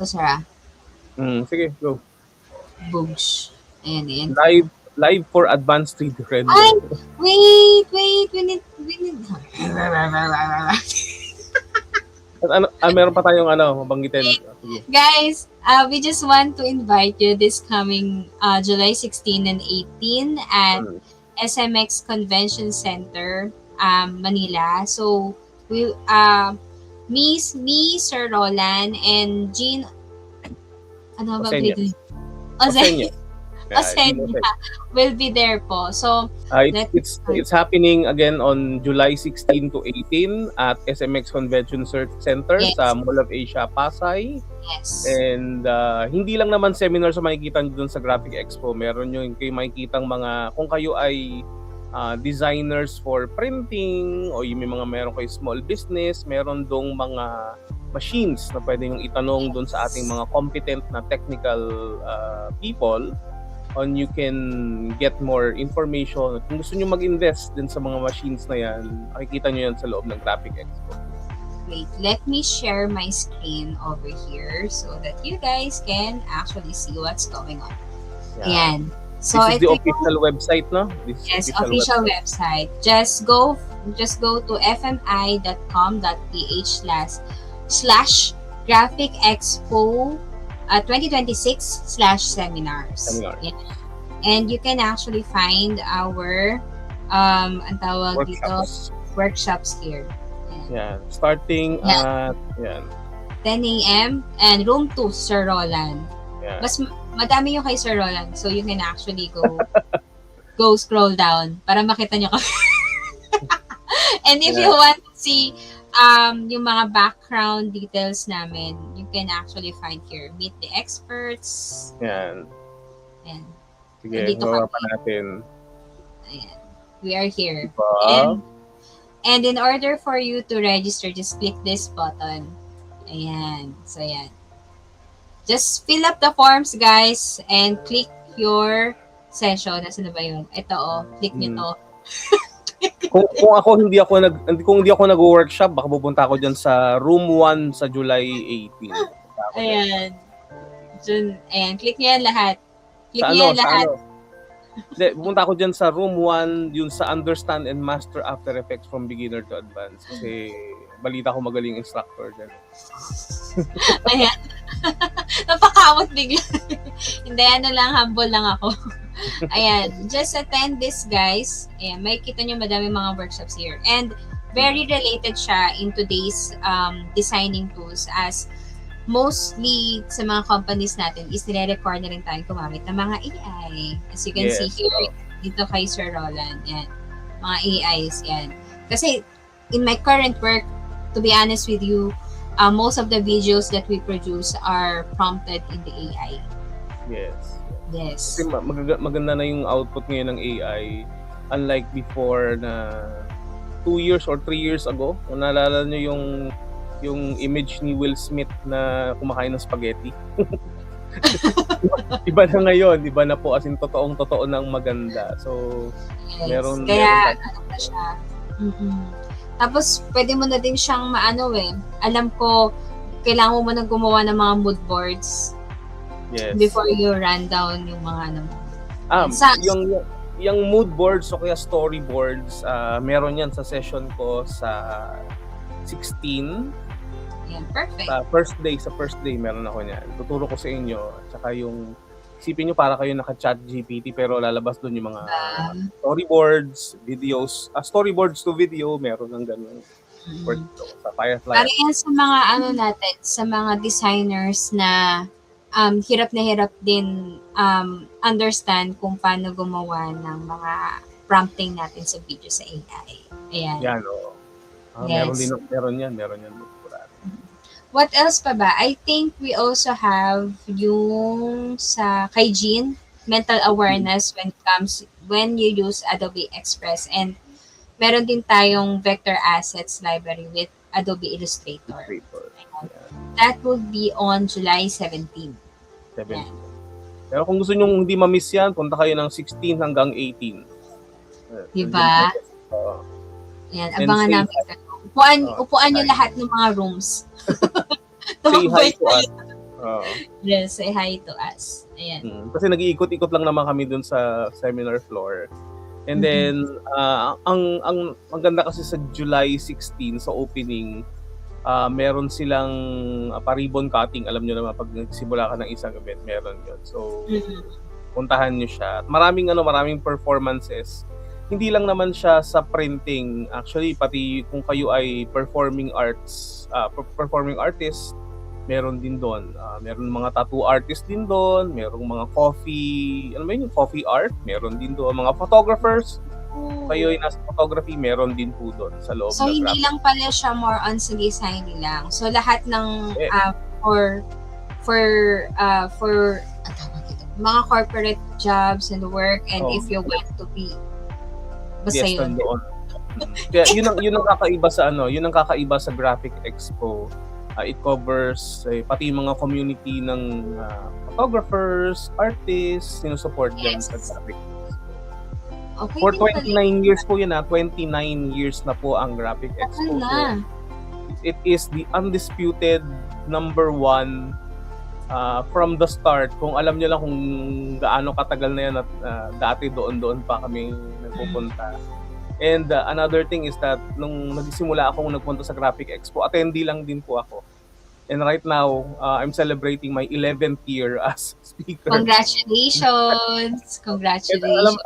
to, Sarah. Sige, go. Boosh. Ayan. Live for advanced 3D render. Ay! Wait! We need... Meron pa tayong mabanggitin. Sige. Guys, we just want to invite you this coming July 16 and 18 at SMX Convention Center, Manila. So, me, Sir Roland, and Jean, ano ba? Osenya will be there po. So, it's happening again on July 16 to 18 at SMX Convention Center sa Mall of Asia, Pasay. Yes. And hindi lang naman seminar sa makikita nyo dun sa Graphic Expo. Meron yung kayo makikitang kung kayo ay designers for printing o yung meron kayo small business, meron dong mga machines na pwede yung itanong dun sa ating mga competent na technical people on you can get more information. Kung gusto nyo mag-invest din sa mga machines na yan, makikita nyo yan sa loob ng Graphic Expo. Wait, let me share my screen over here so that you guys can actually see what's going on. Yeah. Ayan. So this is the official website, no? Yes, official website. Just go to fmi.com.ph/Graphic Expo 2026/seminars. Yeah. And you can actually find our workshops here. Yeah, starting at 10 a.m. and room 2, Sir Roland. Yeah. Mas madami yung kay Sir Roland, so you can actually go scroll down para makita nyo kami. And if you want to see yung mga background details namin, you can actually find here. Meet the experts. Yan. Ayan. Sige, gawa pa natin. Ayan. We are here. Diba? And in order for you to register, just click this button. Ayan. So, ayan. Just fill up the forms, guys, and click your session. Nasaan na ba yun? Ito, click nyo to. kung hindi ako nag-workshop, baka pupunta ako diyan sa room 1 sa July 18. Ayan. Ayan, click niyo yan lahat. Click niyo yan lahat. Pupunta ako diyan sa room 1, yun sa Understand and Master After Effects from Beginner to Advanced. Kasi balita ko magaling instructor diyan. Ayan. Napakamot bigla. Hindi, humble lang ako. Ayan, just attend this, guys. Ayan, may kita nyo madami mga workshops here. And very related siya in today's designing tools, as mostly sa mga companies natin is nire-require na rin tayong gumamit ng mga AI. As you can see here, dito kay Sir Roland. Yan, mga AIs, yan. Kasi in my current work, to be honest with you, most of the videos that we produce are prompted in the AI. Yes. Yes. Kasi maganda na yung output ngayon ng AI, unlike before na 2 years or 3 years ago. Kung naalala nyo yung image ni Will Smith na kumakain ng spaghetti. Iba na ngayon, iba na po, as in totoong-totoo ng maganda. So, meron kaya ano pa siya. Tapos pwede mo na din siyang alam ko kailangan mo nang gumawa ng mga mood boards. Yes. Before you run down yung mga yung mood boards o kaya storyboards, meron yan sa session ko sa 16. Yeah, perfect. Sa first day meron ako niyan. Tuturo ko sa inyo. Tsaka yung isipin nyo para kayo naka-chat GPT pero lalabas doon yung mga storyboards, videos, storyboards to video, meron ng ganun. Sa Firefly. Para yan sa mga natin, sa mga designers na hirap na hirap din understand kung paano gumawa ng mga prompting natin sa video sa AI. Ayan. Yan, Yes. Meron yan. What else pa ba? I think we also have yung sa kay Jean, mental awareness when you use Adobe Express, and meron din tayong vector assets library with Adobe Illustrator. That will be on July 17. Pero kung gusto nyo hindi ma-miss yan, punta kayo ng 16 hanggang 18. Diba? Yan, abangan namin. Upuan nyo lahat ng mga rooms. Say hi to us. Oo. Yes, say hi to us. Ayan. Kasi nag-iikot-ikot lang naman kami dun sa seminar floor. And then, ang maganda kasi sa July 16 sa opening, meron silang pa-ribbon cutting. Alam nyo naman, pag nagsimula ka ng isang event, meron yun. So, puntahan nyo siya. At maraming performances. Hindi lang naman siya sa printing. Actually, pati kung kayo ay performing artist, meron din doon. Meron mga tattoo artist din doon, merong mga coffee, yung coffee art, meron din doon. Mga photographers, kayo ay nasa photography, meron din po doon sa loob. So, hindi lang pala siya more on sa designing lang. So, lahat ng for mga corporate jobs and work, and if you want to be basta yun. Doon. Kaya yun ang kakaiba sa yun ang kakaiba sa Graphic Expo. It covers pati yung mga community ng photographers, artists, sinusupport yan sa Graphic Expo. Okay, For 29 years po yun 29 years na po ang Graphic Expo. It is the undisputed number one from the start. Kung alam nyo lang kung gaano katagal na yan at dati doon pa kami nagpupunta. And another thing is that nung nagsimula akong nagpunta sa Graphic Expo, attendee lang din po ako. And right now, I'm celebrating my 11th year as speaker. Congratulations! Congratulations!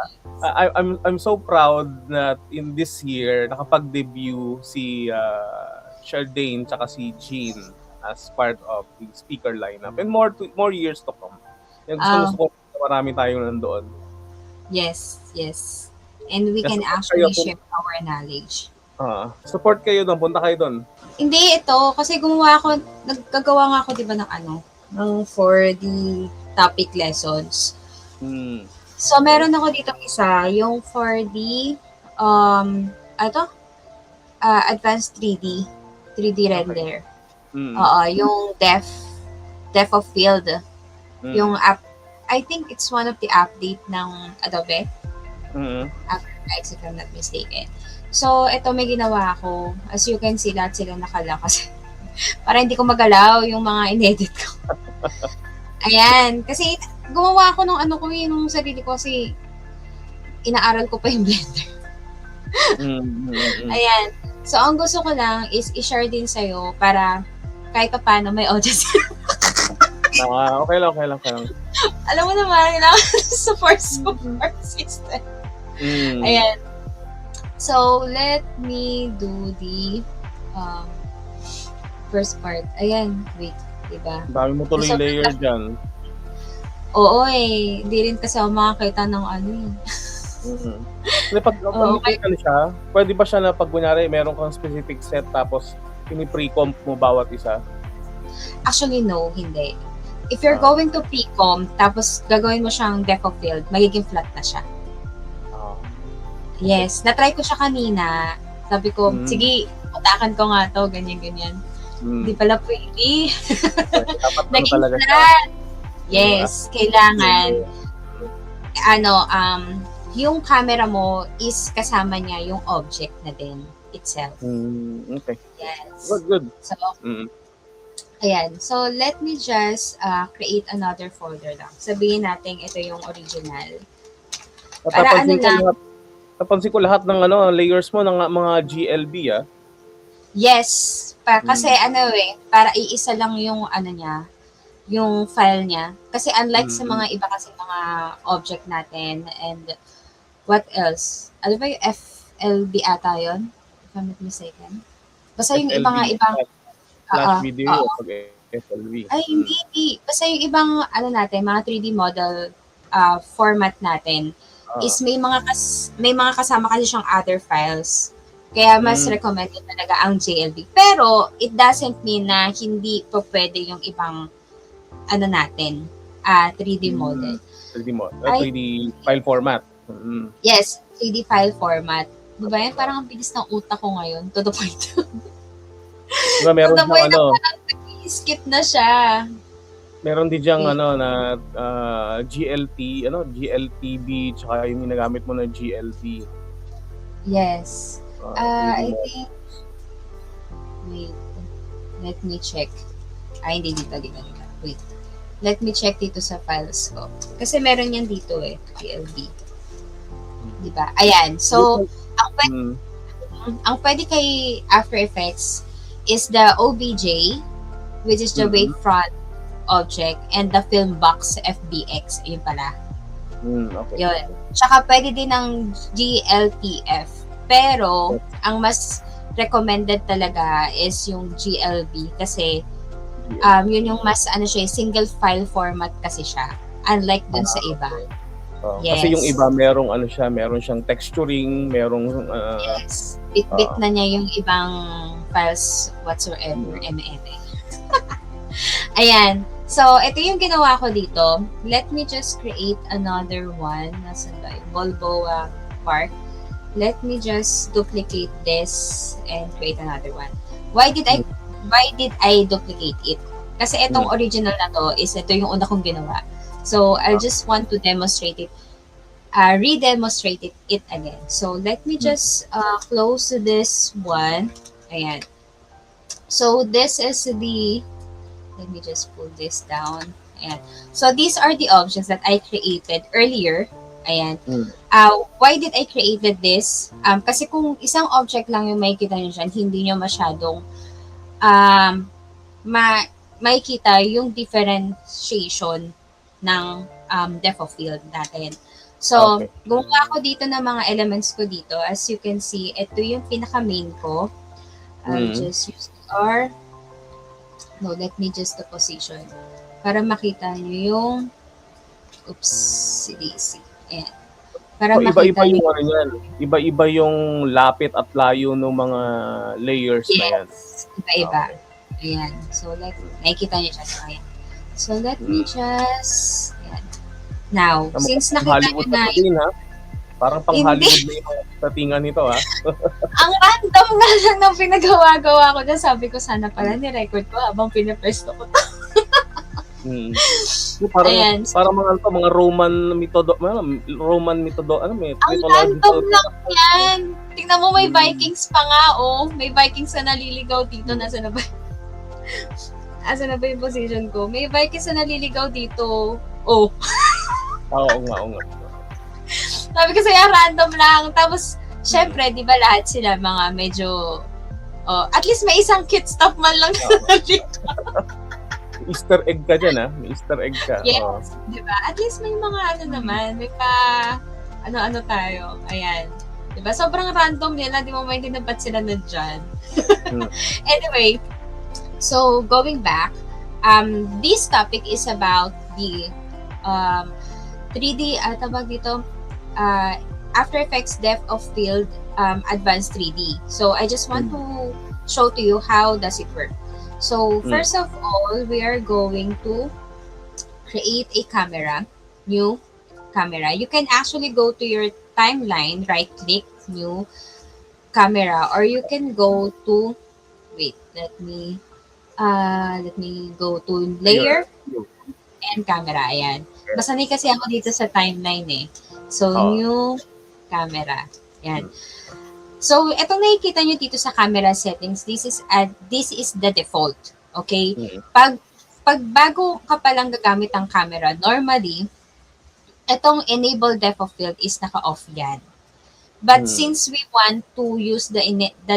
I'm so proud that in this year, nakapag-debut si Shardane tsaka si Jean as part of the speaker lineup. And more years to come. Yung gusto ko marami tayong nandoon. Yes. And we can actually share our knowledge. Support kayo doon, punta kayo doon. Hindi ito, kasi naggagawa nga ako, di ba, ng for the topic lessons. So, meron ako dito isa, yung for the, advanced 3D render. Yung depth of field. Yung I think it's one of the update ng Adobe. After Effects, if I'm not mistaken. So, ito may ginawa ako. As you can see, lahat sila nakala kasi para hindi ko magalaw yung mga inedit ko. Ayan. Kasi gumawa ako ng sarili ko kasi inaaral ko pa yung Blender. Ayan. So, ang gusto ko lang is i-share din sa'yo para kahit pa paano may audience. Okay lang. Alam mo naman, kailangan support system. Ayan. So, let me do the first part. Ayan, wait. Diba? Dami mo tuloy layer dyan. Oo hindi rin kasi ako makakita ng Pag siya, pwede ba siya na pag kunyari meron kang specific set tapos pini-pre-comp mo bawat isa? Actually, no, hindi. If you're going to pre-comp, tapos gagawin mo siyang depth of field, magiging flat na siya. Yes, na-try ko siya kanina. Sabi ko, sige, utakan ko nga to, ganyan. Hindi pala pwede. Naging flat. Yes, kailangan. Yung camera mo is kasama niya yung object na din itself. Okay. Yes. Good. So, ayan. So, let me just create another folder lang. Sabihin natin ito yung original. Para Napansin ko lahat ng layers mo ng mga GLB Yes. Kasi para iisa lang yung niya, yung file niya. Kasi unlike sa mga iba kasi mga object natin and what else? Ano ba yung FLB ata yun? If I'm not mistaken. Basta yung ibang flash video pag FLB. Ay, hindi. Basta yung ibang natin, mga 3D model format natin is may mga kasama kasi siyang other files. Kaya mas recommended talaga ang JLB. Pero it doesn't mean na hindi po pwede yung ibang 3D model. 3D file format. Yes, 3D file format. Diba yan? Parang ang bilis ng utak ko ngayon. To the point. Diba meron parang skip na siya. Meron din diyang na GLT, GLTB, tsaka yung ginagamit mo na GLB. Yes. I think, wait, let me check. Hindi dito. Wait. Let me check dito sa files ko. Kasi meron yan dito GLB. Diba? Ayan. So, ang pwede kay After Effects is the OBJ, which is the wavefront object, and the film box FBX. Yun pala. Okay. Yun. Tsaka pwede din ng GLTF. Pero, ang mas recommended talaga is yung GLB kasi yun yung mas single file format kasi siya. Unlike dun sa iba. Yes. Kasi yung iba meron siyang texturing, yes. Bit-bit na niya yung ibang files whatsoever, Ayan. So, ito yung ginawa ko dito. Let me just create another one. Nasaan ba? Balboa Park. Let me just duplicate this and create another one. Why did I duplicate it? Kasi itong original na to is ito yung una kong ginawa. So, I just want to demonstrate it, re-demonstrate it again. So, let me just close this one. Ayan. So, this is let me just pull this down. Ayan. So, these are the options that I created earlier. Ayan. Why did I created this? Kasi kung isang object lang yung makikita nyo dyan, hindi nyo masyadong makikita yung differentiation ng depth of field natin. So, gumawa ko dito ng mga elements ko dito. As you can see, ito yung pinaka-main ko. I'll just use R. No, let me just the position. Para makita nyo yung daisy. Ayan. Para iba-iba yung yan. Iba-iba yung lapit at layo ng mga layers na yan. Iba-iba. Ayan. So, nakikita nyo siya. Ayan. So, let me just... Ayan. Now, since nakita nyo na... Parang pang Hollywood na yung tatingan nito, ha? Ang random nga lang ng pinagawa-gawa ko na sabi ko, sana pala ni-record ko habang pinapresto ko to. Parang mga Roman metodo, ang random lang yan. Tingnan mo, may Vikings pa nga, May Vikings na naliligaw dito. Nasaan na ba yung position ko? May Vikings na naliligaw dito. Oo nga. Sabi ko sa'yo, random lang. Tapos, syempre, di ba lahat sila mga medyo... at least may isang cute stuff man lang dito. Easter egg ka dyan, ha? May Easter egg ka. Yes, di ba? At least may mga naman. May ano tayo. Ayan. Di ba? Sobrang random nila. Di mo maintindihan ba't sila nandyan. Anyway, so going back, this topic is about the 3D, tawag dito, After Effects Depth of Field Advanced 3D. So I just want to show to you how does it work. So first of all, we are going to create a camera, new camera. You can actually go to your timeline, right click, new camera, or you can go to, let me go to layer and camera. Ayan. Masanay kasi ako dito sa timeline So, new camera. Yan. So, itong nakikita nyo dito sa camera settings, this is the default. Okay? Pag bago ka palang gagamit ang camera, normally, itong enable depth of field is naka-off yan. But since we want to use the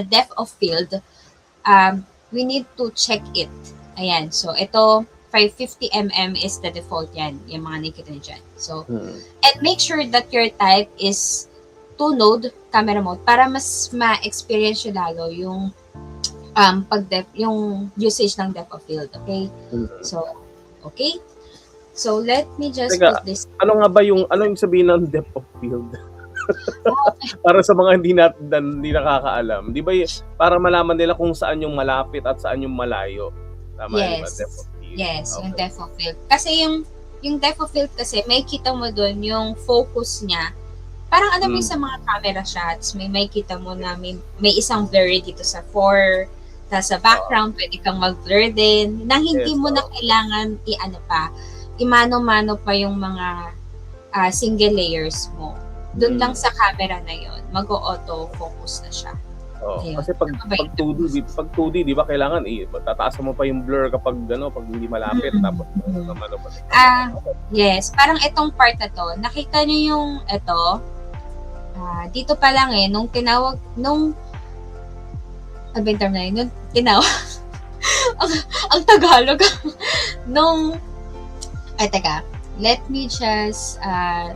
depth of field, we need to check it. Ayan. So, ito, 550 mm is the default yan. Yung mga nakikita nyo dyan. So, and make sure that your type is 2-node camera mode para mas ma-experience nyo lalo yung yung usage ng depth of field. Okay? So, okay? So, let me just put this. Ano yung sabihin ng depth of field? Para sa mga hindi nakakaalam. Di ba para malaman nila kung saan yung malapit at saan yung malayo. Tama, yes. Diba? Depth of field. Yes, yung depth of field. Kasi yung depth of field kasi, may kita mo doon yung focus niya. Parang alam mo sa mga camera shots, may kita mo na may isang blur dito sa 4, sa background, pwede kang mag-blur din, nang hindi mo na kailangan imano-mano pa yung mga single layers mo. Doon lang sa camera na yon, mag-auto-focus na siya. Oo. Ayun. Kasi pag Tama ba pag 2D, pag 2D 'di ba kailangan tataasan mo pa yung blur kapag pag hindi malapit tapos naman Yes, parang itong part na 'to, nakita niyo yung ito, dito pa lang nung ano ba yung term na yun? Nung tinawag, ang Tagalog, teka, let me just, ano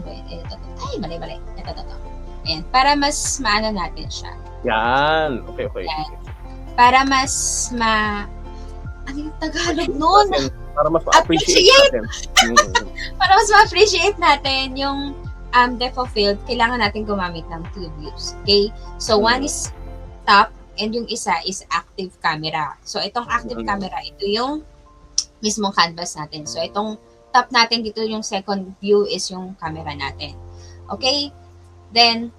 ba yun? Ito. Ay, mali. Ito. Ayan, para mas maano natin siya. Yan. Okay. Yan. Para mas ano yung Tagalog nun? Para mas ma-appreciate natin. Para mas ma-appreciate natin yung depth of field, kailangan natin gumamit ng two views. Okay? So, one is top and yung isa is active camera. So, itong active camera, ito yung mismong canvas natin. So, itong top natin dito, yung second view is yung camera natin. Okay? Then,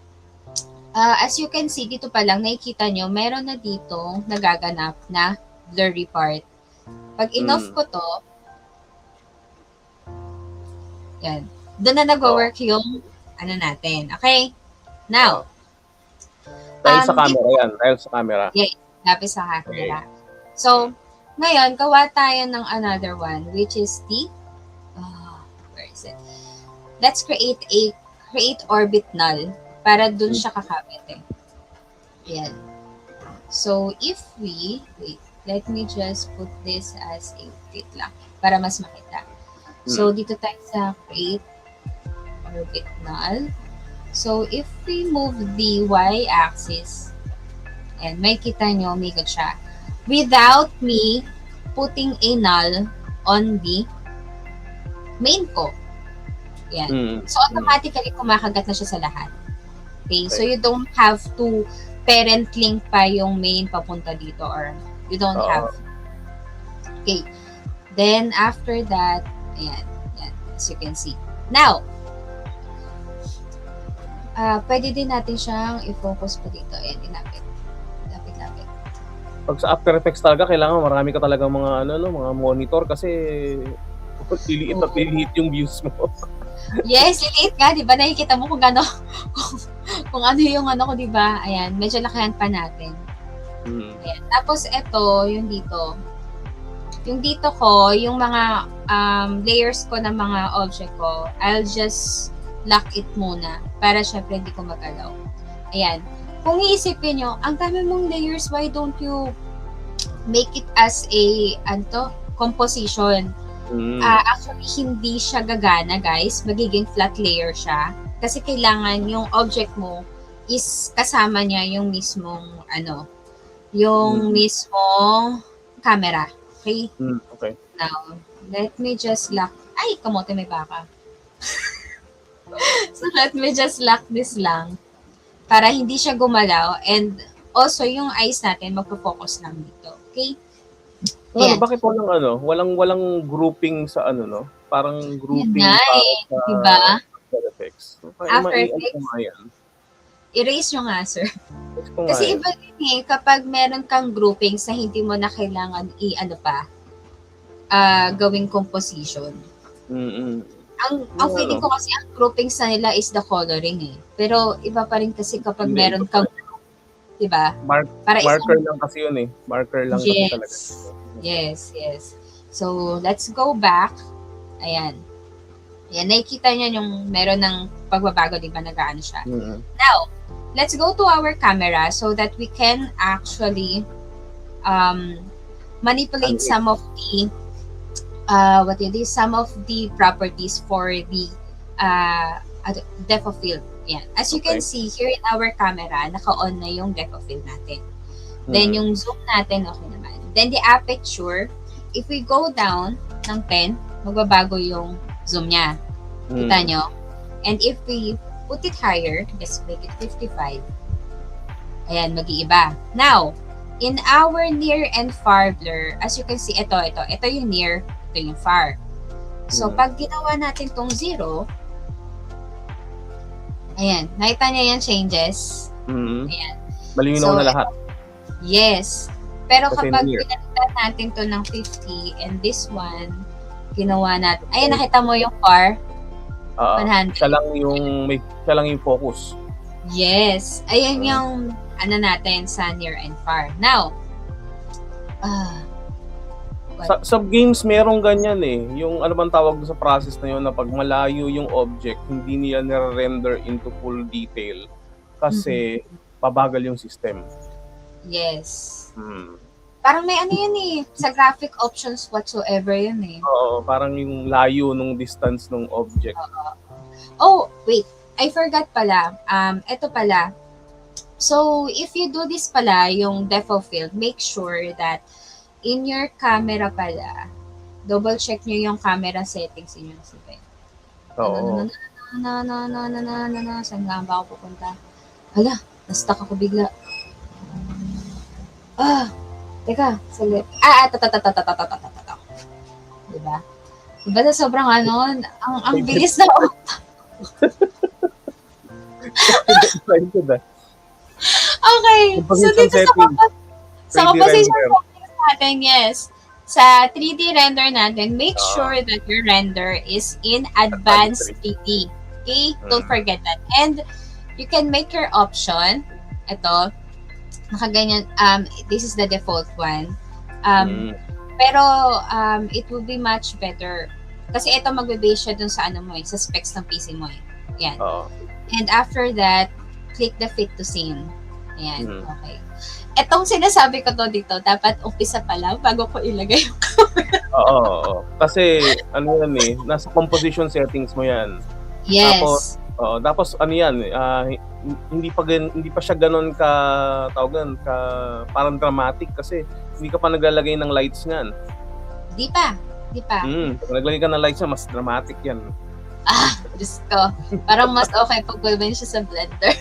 as you can see, dito pa lang, nakikita nyo, meron na dito nagaganap na blurry part. Pag in-off ko to, yan. Doon na nag-work yung ano natin. Okay? Now, dahil sa camera yan. Dahil sa camera. Yeah, lapis sa camera. So, ngayon, gawa tayo ng another one, which is where is it? Let's create orbit null para dun siya kakabit Yan. So, if we, let me just put this as a wait lang, para mas makita. So, dito tayo sa create orbit null. So, if we move the y-axis, and may kita nyo, umikot siya, without me putting a null on the main ko. Yan. So, automatically, kumakagat na siya sa lahat. Okay? So, you don't have to parent link pa yung main papunta dito or you don't have. Okay. Then, after that, ayan, as you can see. Now, pwede din natin siyang i-focus pa dito. Ayan, lapit. Pag sa After Effects talaga, kailangan marami ka talaga mga mga monitor kasi liliit yung views mo. Yes, liliit nga, di ba? Nakikita mo kung ano, kung ano yung ko, di ba? Ayan, medyo lakihan pa natin. Ayan. Tapos, ito, yung dito. Yung dito ko, yung mga layers ko ng mga object ko, I'll just lock it muna para syempre hindi ko magalaw. Ayan. Kung iisipin nyo, ang dami mong layers, why don't you make it as a composition? Actually, hindi siya gagana, guys. Magiging flat layer siya. Kasi kailangan yung object mo is kasama niya yung mismong mismong camera. Okay? Okay. Now, let me just lock. Ay, kamote may baka. So, let me just lock this lang para hindi siya gumalaw and also yung eyes natin magpo-focus lang dito. Okay? Bakit walang grouping sa Parang grouping sa diba? After Effects. After Effects. Erase nyo nga, sir. Kasi iba din kapag meron kang grouping sa hindi mo na kailangan gawing composition. Ang feeling ko kasi ang grouping sa nila is the coloring Pero iba pa rin kasi kapag meron kang, diba? Marker lang kasi yun Marker lang kasi talaga. Yes. So, let's go back. Ayan. Ayan, nakikita niya yung meron ng pagbabago, diba? Nag-ano siya. Now, let's go to our camera so that we can actually manipulate some of the some of the properties for the depth of field. Yan. As you can see here in our camera, naka-on na yung depth of field natin. Then yung zoom natin, okay naman. Then the aperture, if we go down ng 10, magbabago yung zoom niya. Kita nyo? And if we put it higher, let's make it 55. Ayan, mag-iiba. Now, in our near and far blur, as you can see, ito yung near, ito yung far. So, pag ginawa natin tong 0, ayan, nakita niya yung changes. Ayan. Malinaw na lahat. Yes. Pero kasi kapag pinalitan natin to ng 50 and this one, ginawa natin, ayan, nakita mo yung far? 100. Siya lang yung focus. Yes. Ayan yung ano natin sa near and far. Now, Sa games merong ganyan eh. Yung ano bang tawag sa process na yun na pag malayo yung object, hindi niya nire-render into full detail kasi pabagal yung system. yes. Hmm. Parang may ano yun eh, sa graphic options whatsoever yun eh. Oo, parang yung layo nung distance ng object. Oh, wait. I forgot pala. Ito pala. So, if you do this pala, yung depth of field, make sure that in your camera pala, double check nyo yung camera settings inyo sa Ben. Oo. Saan nga ba ako pupunta? Hala, na-stuck ako bigla. Teka, salit. Diba? Diba na sobrang ano, ang bilis na Okay. So, dito sa composition settings natin, yes. Sa 3D render natin, make sure that your render is in advanced 3D. Okay? Don't forget that. And you can make your option. Ito. Nakaganyan. This is the default one. Pero, it will be much better. Kasi ito magbe-base siya dun sa ano mo sa specs ng PC mo Yan. And after that, click the fit to scene. Ayan, okay. Etong sinasabi ko to dito, dapat umpisa pa lang bago ko ilagay yung camera. Oo. Kasi, ano yan eh, nasa composition settings mo yan. Yes. Tapos ano yan, hindi pa siya ganoon ka parang dramatic kasi hindi ka pa naglalagay ng lights niyan. Di pa. Pag naglagay ka ng lights niya, mas dramatic yan. Diyos ko. Parang mas okay pag gawin siya sa Blender.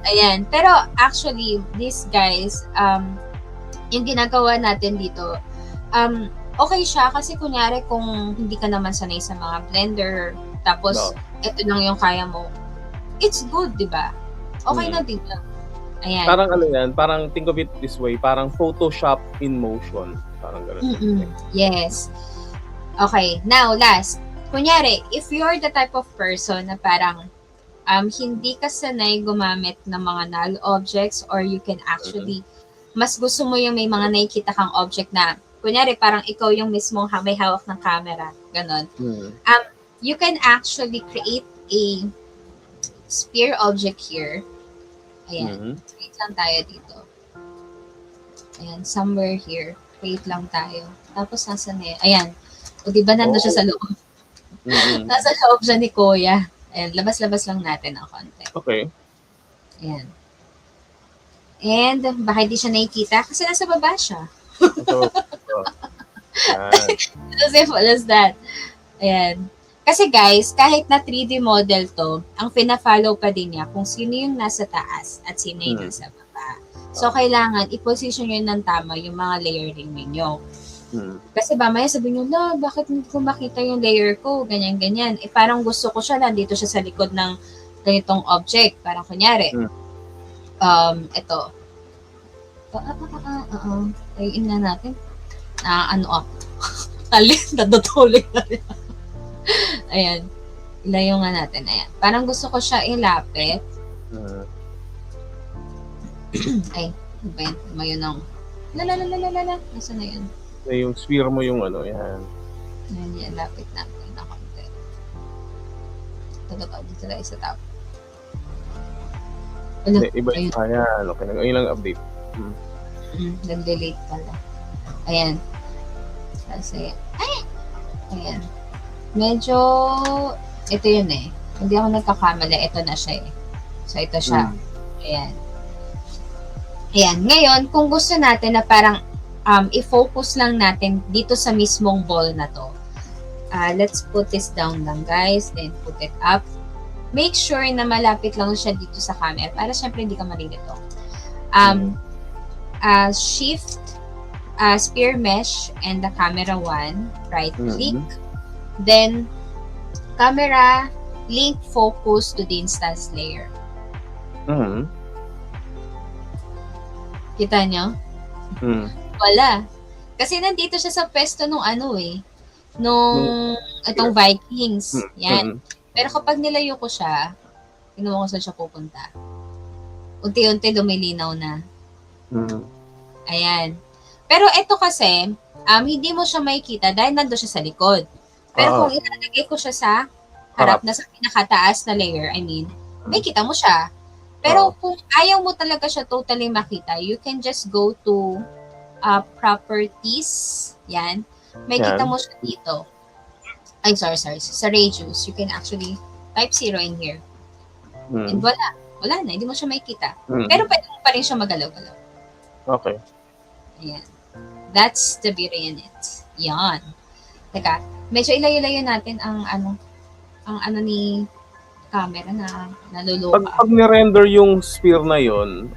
Ayan. Pero actually, these guys, yung ginagawa natin dito, okay siya kasi kunyari kung hindi ka naman sanay sa mga Blender, tapos ito lang yung kaya mo, it's good, di ba? Okay na din lang. Ayan. Parang ano yan, parang think of it this way, parang Photoshop in motion. Parang gano'n. Yes. Okay, now last. Kunyari, if you're the type of person na parang hindi ka sanay gumamit ng mga null objects or you can actually, mas gusto mo yung may mga nakikita kang object na, kunyari, parang ikaw yung mismong may hawak ng camera. Ganon. You can actually create a sphere object here. Ayan. Create lang tayo dito. Ayan, somewhere here. Create lang tayo. Tapos nasa na yun? Ayan. O diba nandun siya sa loob? Nasa loob siya ni Kuya. Ayan, labas-labas lang natin ang konti. Okay. Ayan. And, baka hindi siya nakikita kasi nasa baba siya. As simple as that. Ayan. Kasi guys, kahit na 3D model to, ang pina-follow pa din niya kung sino yung nasa taas at sino yung nasa baba. So, kailangan i-position nyo ng tama yung mga layering ninyo. Kasi mamaya sabihin nyo, bakit hindi ko makita yung layer ko? Ganyan-ganyan. Parang gusto ko siya, nandito siya sa likod ng ganitong object. Parang kunyari, ito. Tayin na natin. Nadutuloy na rin. Ayan. Ilayo nga natin. Ayan. Parang gusto ko siya ilapit. Ay, ba yun? Mayo nang. Nasaan na yun? Yung sphere mo yung ano, yan. Ayan, lapit natin na konti. Dito na isa tao. Iba yung ayan. Okay, ngayon lang update. Nag-delete pala. Ayan. Kasi, ayan. Medyo, ito yun eh. Hindi ako nagkakamali. Ito na siya eh. So, ito siya. Ayan. Ayan. Ngayon, kung gusto natin na parang i-focus lang natin dito sa mismong ball na to. Let's put this down lang, guys. Then, put it up. Make sure na malapit lang siya dito sa camera para syempre hindi ka malilito. Shift, sphere mesh, and the camera 1. Right-click. Then, camera, link focus to the instance layer. Kita nyo? Wala. Kasi nandito siya sa pwesto nung ano eh. Nung itong Vikings. Yan. Pero kapag nilayo ko siya, kinuha ko saan siya pupunta. unti-unti lumilinaw na. Mm. Ayan. Pero ito kasi, hindi mo siya makikita dahil nando siya sa likod. Pero Oo. kung ilalagay ko siya sa harap na sa pinakataas na layer, may kita mo siya. Pero Oo. kung ayaw mo talaga siya totally makita, you can just go to properties. Yan. May Yan. kita mo siya dito. Ay, sorry. Sa radius, you can actually type 0 in here. And wala. Wala na. Hindi mo siya makikita. Pero pwede mo pa rin siya magalaw-galaw. Okay. Ayan. That's the beauty in it. Yan. Teka, medyo ilayo-layo natin ang ni camera na naluluka. Pag ni-render yung sphere na yon,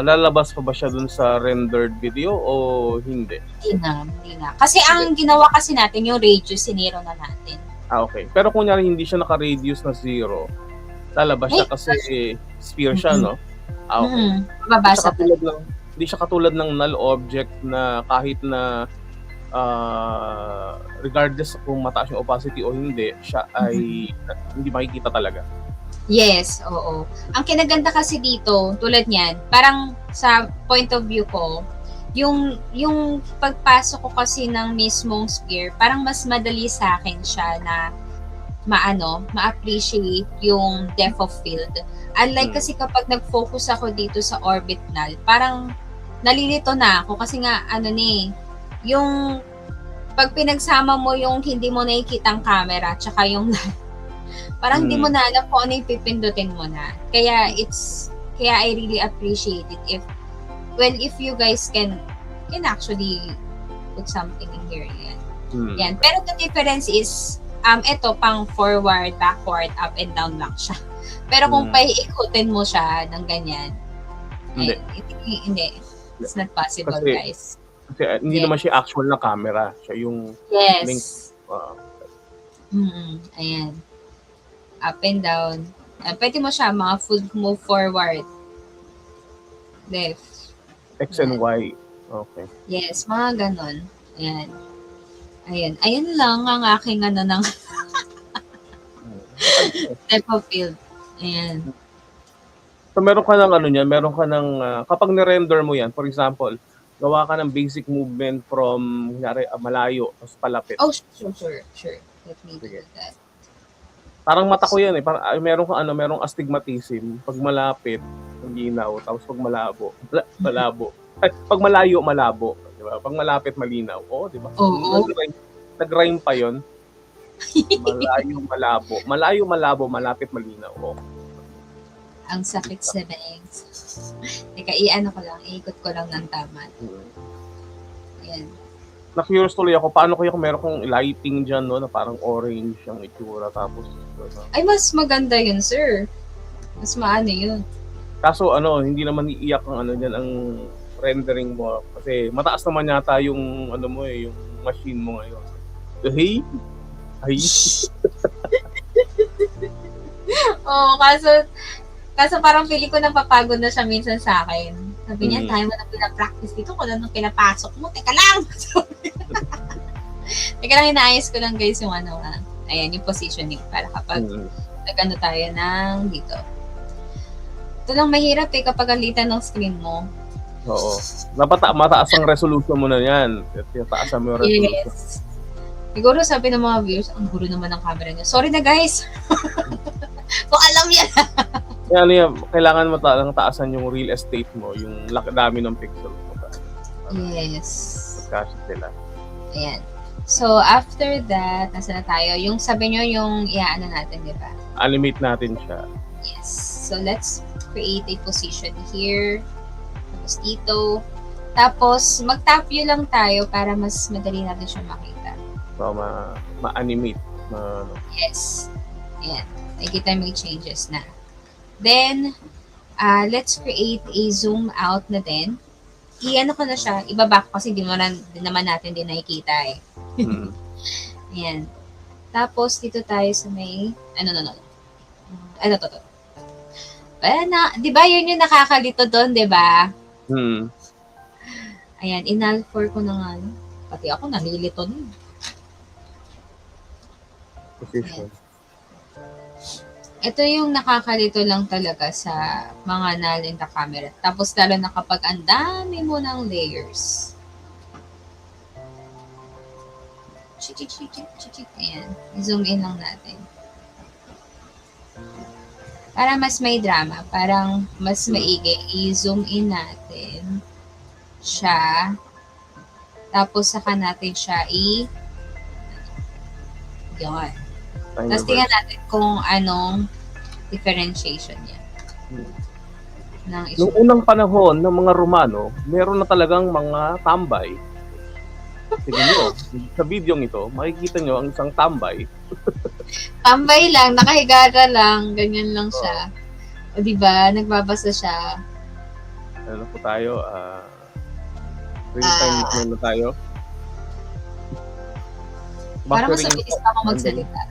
lalabas pa ba siya dun sa rendered video o hindi? Hindi na. Kasi ang ginawa kasi natin, yung radius, siniro na natin. Okay. Pero kunyari hindi siya naka-radius na 0, lalabas siya kasi sphere siya, no? Okay. Babasa Hindi siya katulad ng null object na kahit na regardless kung mataas yung opacity o hindi, siya ay hindi makikita talaga. Yes, oo. Ang kinaganda kasi dito, tulad niyan, parang sa point of view ko, yung pagpasok ko kasi ng mismong sphere, parang mas madali sa akin siya na ma-appreciate yung depth of field. Unlike kasi kapag nag-focus ako dito sa orbital, parang nalilito na ako kasi nga yung pag pinagsama mo yung hindi mo nakikitang camera tsaka yung parang hindi mo na alam kung ano yung pipindutin mo na. Kaya I really appreciate it if you guys can actually put something in here. Yan. Pero the difference is ito pang forward, backward, up and down lang siya. Pero kung paiikutin mo siya ng ganyan, hindi. It's not possible, guys. Kasi hindi naman siya actual na camera. Siya yung link. Ayan. Up and down. Pwede mo siya move forward. Left. X and Y. Okay. Yes, mga ganon. Ayan. Ayan lang ang aking ng type of field. Ayan. So meron ka ng kapag ni-render mo yan, for example, gawa ka ng basic movement from malayo tapos palapit. Oh, sure. Let me do that. Parang mata ko yan merong astigmatism. Pag malapit, malinaw, tapos pag malabo. Pag malayo, malabo, di ba? Pag malapit, malinaw. Di ba? Oo. Nag-rhyme pa 'yon. Malayo, malabo, malapit, malinaw. Ang sakit sa bangs. Teka, iikot ko lang ng tama. Ayan. Na-curious tuloy ako, paano kaya kung meron kong lighting dyan, no, na parang orange yung itsura, tapos... Ay, mas maganda yun, sir. Mas maano yun. Kaso, hindi naman iiyak ang dyan, ang rendering mo. Kasi mataas naman yata yung, yung machine mo ngayon. Hey? Oo, kaso parang feeling ko napapagod na siya minsan sa akin. Sabi niya, tayo mo na pinapractice dito kung anong pinapasok mo. Teka lang! Teka lang, inaayos ko lang guys yung ayan, yung positioning para kapag nagano tayo ng dito. Ito lang mahirap kapag alitan ng screen mo. Oo. Mataas ang resolution mo na yan. Taasan mo yung resolution. Yes. Siguro sabi ng mga viewers, ang gulo naman ng camera niya. Sorry na guys! Kung alam yan! Kailangan mo taasan yung real estate mo, yung dami ng pixels mo. Yes. Kasi sila. Ayan. So, after that, nasa na tayo? Yung sabi nyo, yung natin, di ba? Animate natin siya. Yes. So, let's create a position here. Tapos dito. Tapos, mag-tap view lang tayo para mas madali natin siya makita. So, ma-animate. Yes. Ayan. Nakikita may changes na. Then, let's create a zoom out na din. Ko na siya, ibaba ko kasi di naman natin din nakikita Ayan. Tapos, dito tayo sa may, to. Di ba yun yung nakakalito doon, di ba? Ayan, inal-for ko na nga. Pati ako, nalilito nun. Position. Ito yung nakakalito lang talaga sa mga null in the camera. Tapos lalo na kapag ang dami mo ng layers. Chik. Ayan. Zoom in lang natin. Para mas may drama, parang mas maigi, i-zoom in natin siya. Tapos saka natin siya yun. Tapos tingnan natin kung anong differentiation niya. Ng Noong unang panahon ng mga Romano, meron na talagang mga tambay. Tignan nyo, sa video ito, makikita nyo ang isang tambay. Tambay lang, nakahiga ka lang, ganyan lang siya. O diba, nagbabasa siya. Ano po tayo? Real time na tayo. Parang mas mabilis pa ako magsalita.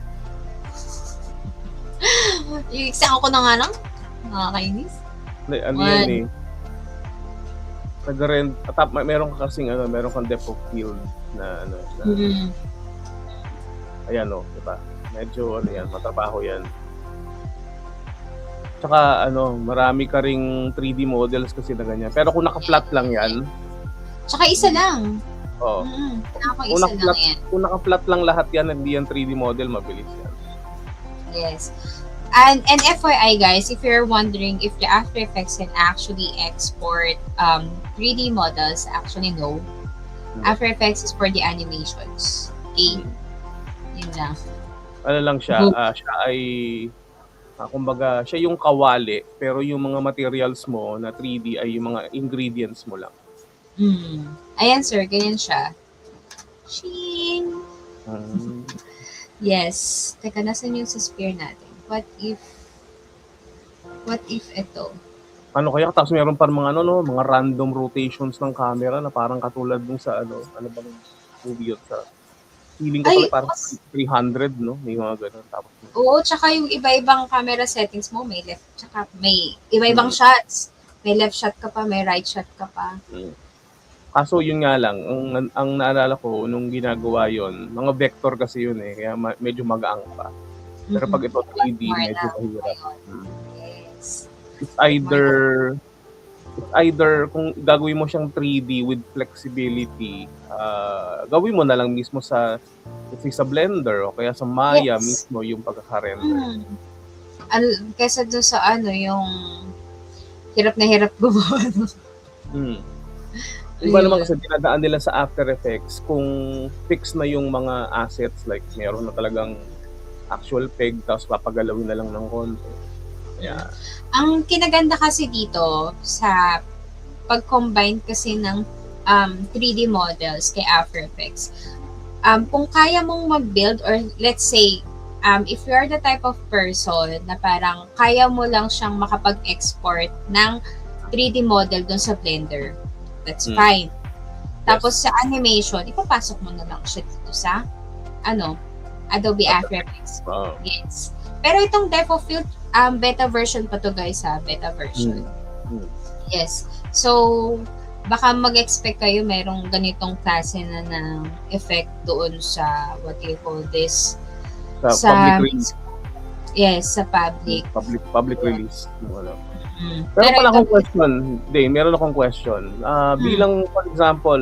Yung exam ko na nga lang. Nakakainis. Ano yan eh. Nag-rend, meron ka kasing meron kang depth of field na ayan diba? Medyo matrabaho yan. Tsaka marami ka ring 3D models kasi na ganyan. Pero kung naka-flat lang yan. Tsaka isa lang. Oo. Isa lang yan. Kung naka-flat lang lahat yan, hindi yan 3D model, mabilis yan. Yes. And FYI guys, if you're wondering if the After Effects can actually export 3D models, actually no. After Effects is for the animations. Okay? Yun lang. Ano lang siya, siya ay kumbaga, siya yung kawali, pero yung mga materials mo na 3D ay yung mga ingredients mo lang. Ayan sir, ganyan siya. Shing! Yes. Teka, nasan yung sa spear natin? What if ito? Ano kaya? Tapos meron pa mga mga random rotations ng camera na parang katulad dun sa ano bang movie yun sa feeling ko pala parang 300, no? May mga ganun. Tapos, oo, tsaka yung iba-ibang camera settings mo, may left, tsaka may iba-ibang shots. May left shot ka pa, may right shot ka pa. Kaso yun nga lang, ang naalala ko nung ginagawa yon, mga vector kasi yun kaya medyo magaang pa. Pero pag ito 3D, medyo mahirap. Yes. It's either kung gagawin mo siyang 3D with flexibility, gawin mo na lang mismo sa Blender o kaya sa Maya mismo yung pagkaka-render. Kesa doon sa yung hirap na hirap gumawa. Iba naman kasi dinadaan nila sa After Effects kung fix na yung mga assets, like meron na talagang actual peg, tapos papagalawin na lang ng konti. Yeah. Ang kinaganda kasi dito sa pag-combine kasi ng 3D models kay After Effects, kung kaya mong mag-build or let's say, if you're the type of person na parang kaya mo lang siyang makapag-export ng 3D model dun sa Blender, that's fine. Tapos sa animation, ipapasok mo na lang siya dito sa Adobe After Effects. Wow. Yes. Pero itong depth of field, beta version pa to guys beta version. Yes. So, baka mag-expect kayo merong ganitong klase na ng effect doon sa what you call this? Sa public release. Yes, sa public. Public release. Pero pala akong question, meron akong question. Bilang, for example,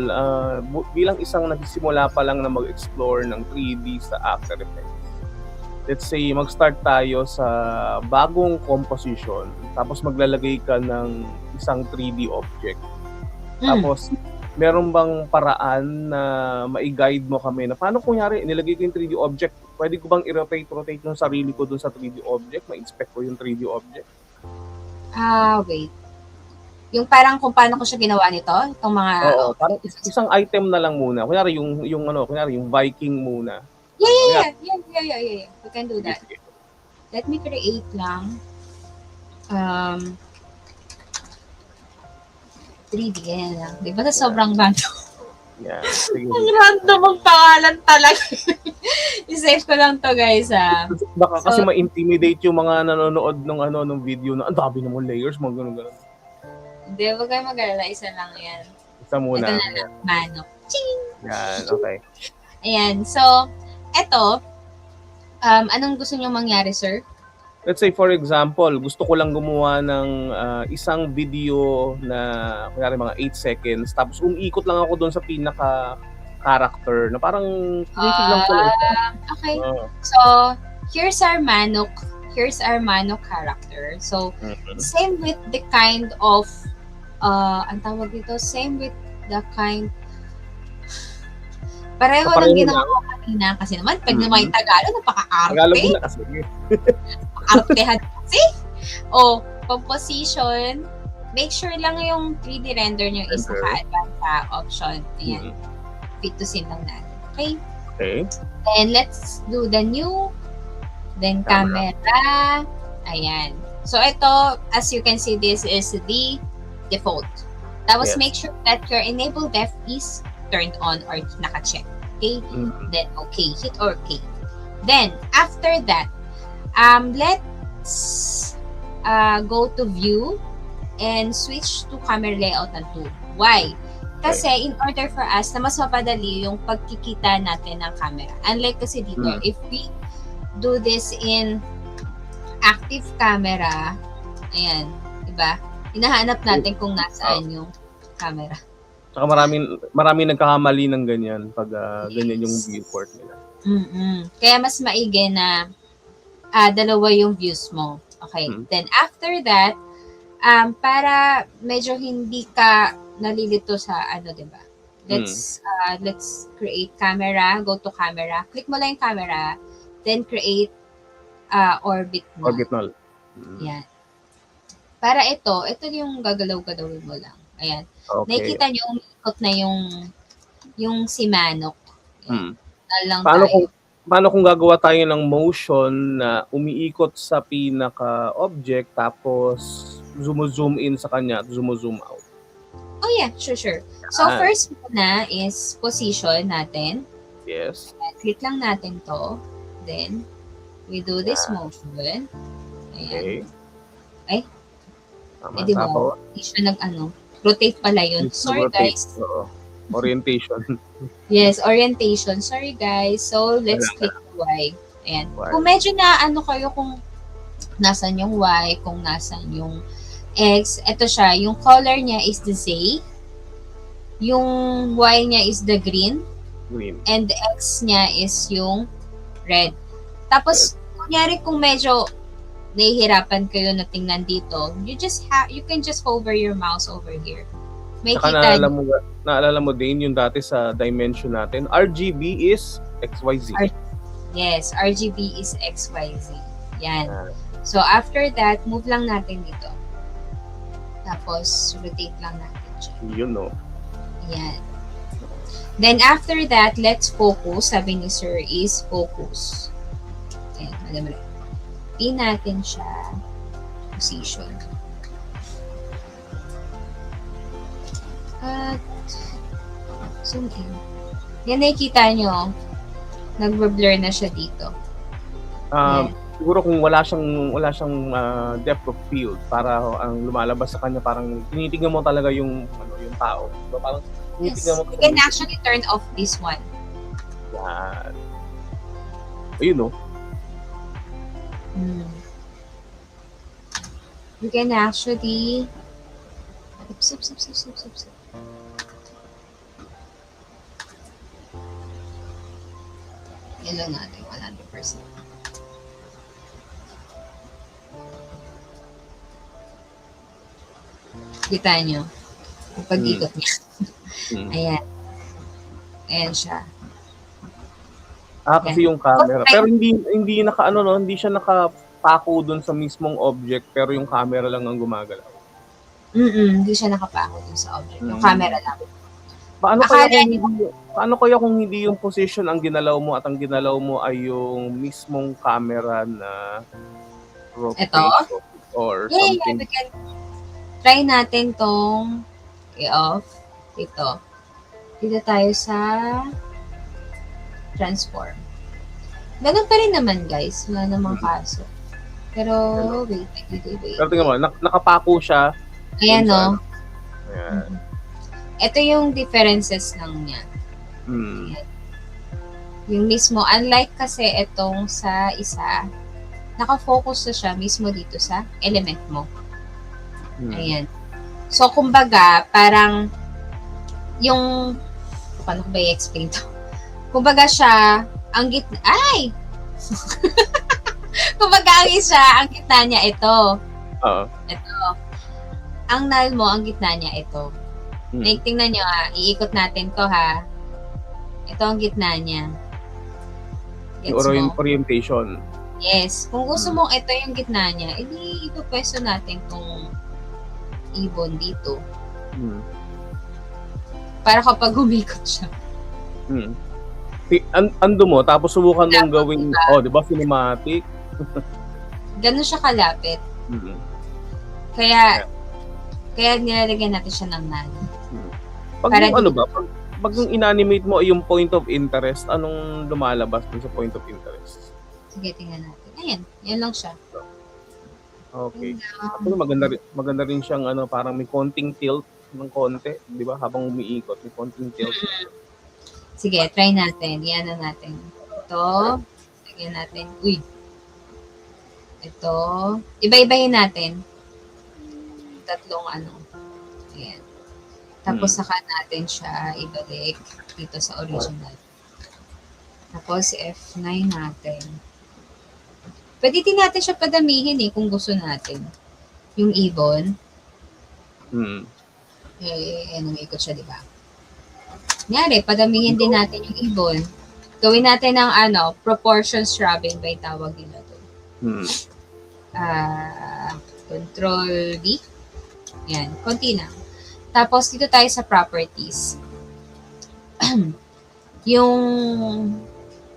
bilang isang nagsisimula pa lang na mag-explore ng 3D sa After Effects. Let's say, mag-start tayo sa bagong composition, tapos maglalagay ka ng isang 3D object. Tapos, meron bang paraan na ma-guide mo kami na paano kunyari, nilagay ko yung 3D object, pwede ko bang i-rotate yung sarili ko dun sa 3D object? Ma-inspect ko yung 3D object? Wait. Yung parang kung paano ko siya ginawa nito, itong mga parang isang item na lang muna. Kunyari yung Viking muna. Yeah. We can do that. Let me create lang 3D lang. Di ba sobrang random? Yeah. Ang random ang pangalan talaga. I-save ko lang to guys Baka kasi ma-intimidate yung mga nanonood ng video na ang dami naman layers, mga ganun. Hindi, wag kayo mag-alala. Isa lang yan. Isa muna. Ito na lang. Manok. Ching! Yan, okay. Ayan. So, eto, anong gusto nyo mangyari, sir? let's say for example, gusto ko lang gumawa ng isang video na kunyari mga 8 seconds tapos umikot lang ako doon sa pinaka character na parang tinitignan ko lang siya. Okay. Oo. So, here's our Manok. Here's our Manok character. So, same with the kind of, ang tawag dito, same with the kind, pareho Pareho ng ginawa ko kanina. Kasi naman, pag naman yung Tagalog, Tagalog napaka-arte. na kasi. Artehan kasi. O, composition, make sure lang yung 3D render nyo is Render. naka-advance option. Ayan. Fit to scene lang natin. Okay? Okay. Then, let's do the new. Then, camera. Ayan. So, ito, as you can see, this is the default. Tapos, Yes. make sure that your enable def is turned on or naka-check. Okay? Then, okay. Hit okay. Then, after that, let's go to view and switch to camera layout na 2. Why? Kasi in order for us na mas mapadali yung pagkikita natin ng camera. Unlike kasi dito, if we do this in active camera, ayan, diba? Hinahanap natin kung nasaan yung camera. Saka maraming nagkakamali ng ganyan pag ganyan yung viewport nila. Kaya mas maigi na dalawa yung views mo. Okay. Then after that, para medyo hindi ka nalilito sa ano, diba? Let's create camera, go to camera, click mo lang yung camera, then create orbit na. Orbit null. Yan. Para ito yung gagalaw-galawin mo lang. Ayan. Okay. Nakikita nyo, umiikot na yung si Manok. Lang Paano kung gagawa tayo ng motion na umiikot sa pinaka-object tapos zoom in sa kanya, zoom out? Oh yeah, sure. So first muna is position natin. Yes. Click lang natin to. Then, we do this motion. Ayan. Okay. Ay. Tama, Di ba? tapos, Hindi siya rotate pala yun. Sorry rotate. guys. Oo. Orientation. Yes, orientation. Sorry guys. So, let's click Y. Ayan. Y. Kung medyo na kayo kung nasan yung Y, kung nasan yung X, ito siya. Yung color niya is the Z. Yung Y niya is the green. And the X niya is yung red. Tapos, kunyari kung medyo nahihirapan kayo na tingnan dito, you can just hover your mouse over here. May Saka kita naalala mo din yung dati sa dimension natin, RGB is XYZ. Yes, RGB is XYZ. Yan. So, after that, move lang natin dito. Tapos, rotate lang natin siya. Yun, no? Yan. Then, after that, let's focus. Sabi ni Sir is focus. Ayan, alam mo rin. Pin natin siya. Position. At, zoom in. Yan, nakikita nyo. Nag-blur na siya dito. Siguro kung wala siyang depth of field, para ang lumalabas sa kanya parang tinitingnan mo talaga yung tao. So, parang tinitingnan mo. You can actually turn off this one. Yan. Ayun, no? You can actually oops. Yan lang natin, 100%. Kita nyo? Yung pag-ikot niya. Ayan. Ayan siya. Kasi yung camera. Pero hindi hindi siya nakapako dun sa mismong object, pero yung camera lang ang gumagalaw. Hindi siya nakapako dun sa object. Yung camera lang. Paano kaya kung hindi yung position ang ginalaw mo at ang ginalaw mo ay yung mismong camera na rotation or something? Yeah. Try natin tong i-off. Ito. Dito tayo sa transform. Ganun pa rin naman, guys. Wala namang kaso. Pero, wait. Pero tingnan mo, nakapako siya. Ayan, no? Ayan. Ito yung differences lang niya. Yung mismo, unlike kasi itong sa isa, nakafocus na siya mismo dito sa element mo. Hmm. Ayan. So, kumbaga, parang yung, paano ko ba i-explain to? Kumbaga siya, ang gitna, ay! Kumbaga ang gitna niya ito. Oo. Ito. Ang null mo, ang gitna niya ito. Hmm. Like, tingnan nyo iikot natin to ha. Ito ang gitna niya. Gets Yung mo? orientation. Yes. Kung gusto mong ito yung gitna niya, edi ipapwesto natin tong ibon dito. Hmm. Para kapag humikot siya. Hmm. Ando mo, tapos subukan mong gawing, di ba, cinematic? Ganun siya kalapit. Hmm. Kaya nilalagyan natin siya ng null. Pag Para yung, pag yung inanimate mo yung point of interest, anong lumalabas dun sa point of interest? Sige, tingnan natin. Ayan, yan lang siya. Okay. Ako maganda rin siyang parang may konting tilt ng konti, 'di ba? Habang umiikot, may konting tilt. Sige, try natin. Yan na natin. Ito. Lagyan natin. Uy. Ito. Iba-ibahin natin. Tatlong Ayan. Tapos saka natin siya ibalik dito sa original. Tapos F9 natin. Pwede din natin siya padamihin kung gusto natin. Yung ibon. Umikot siya, di ba? Kunyari, padamihin din natin yung ibon. Gawin natin ng proportion shrubbing by tawag nila to. Control D. Yan, konti na. Tapos, dito tayo sa properties.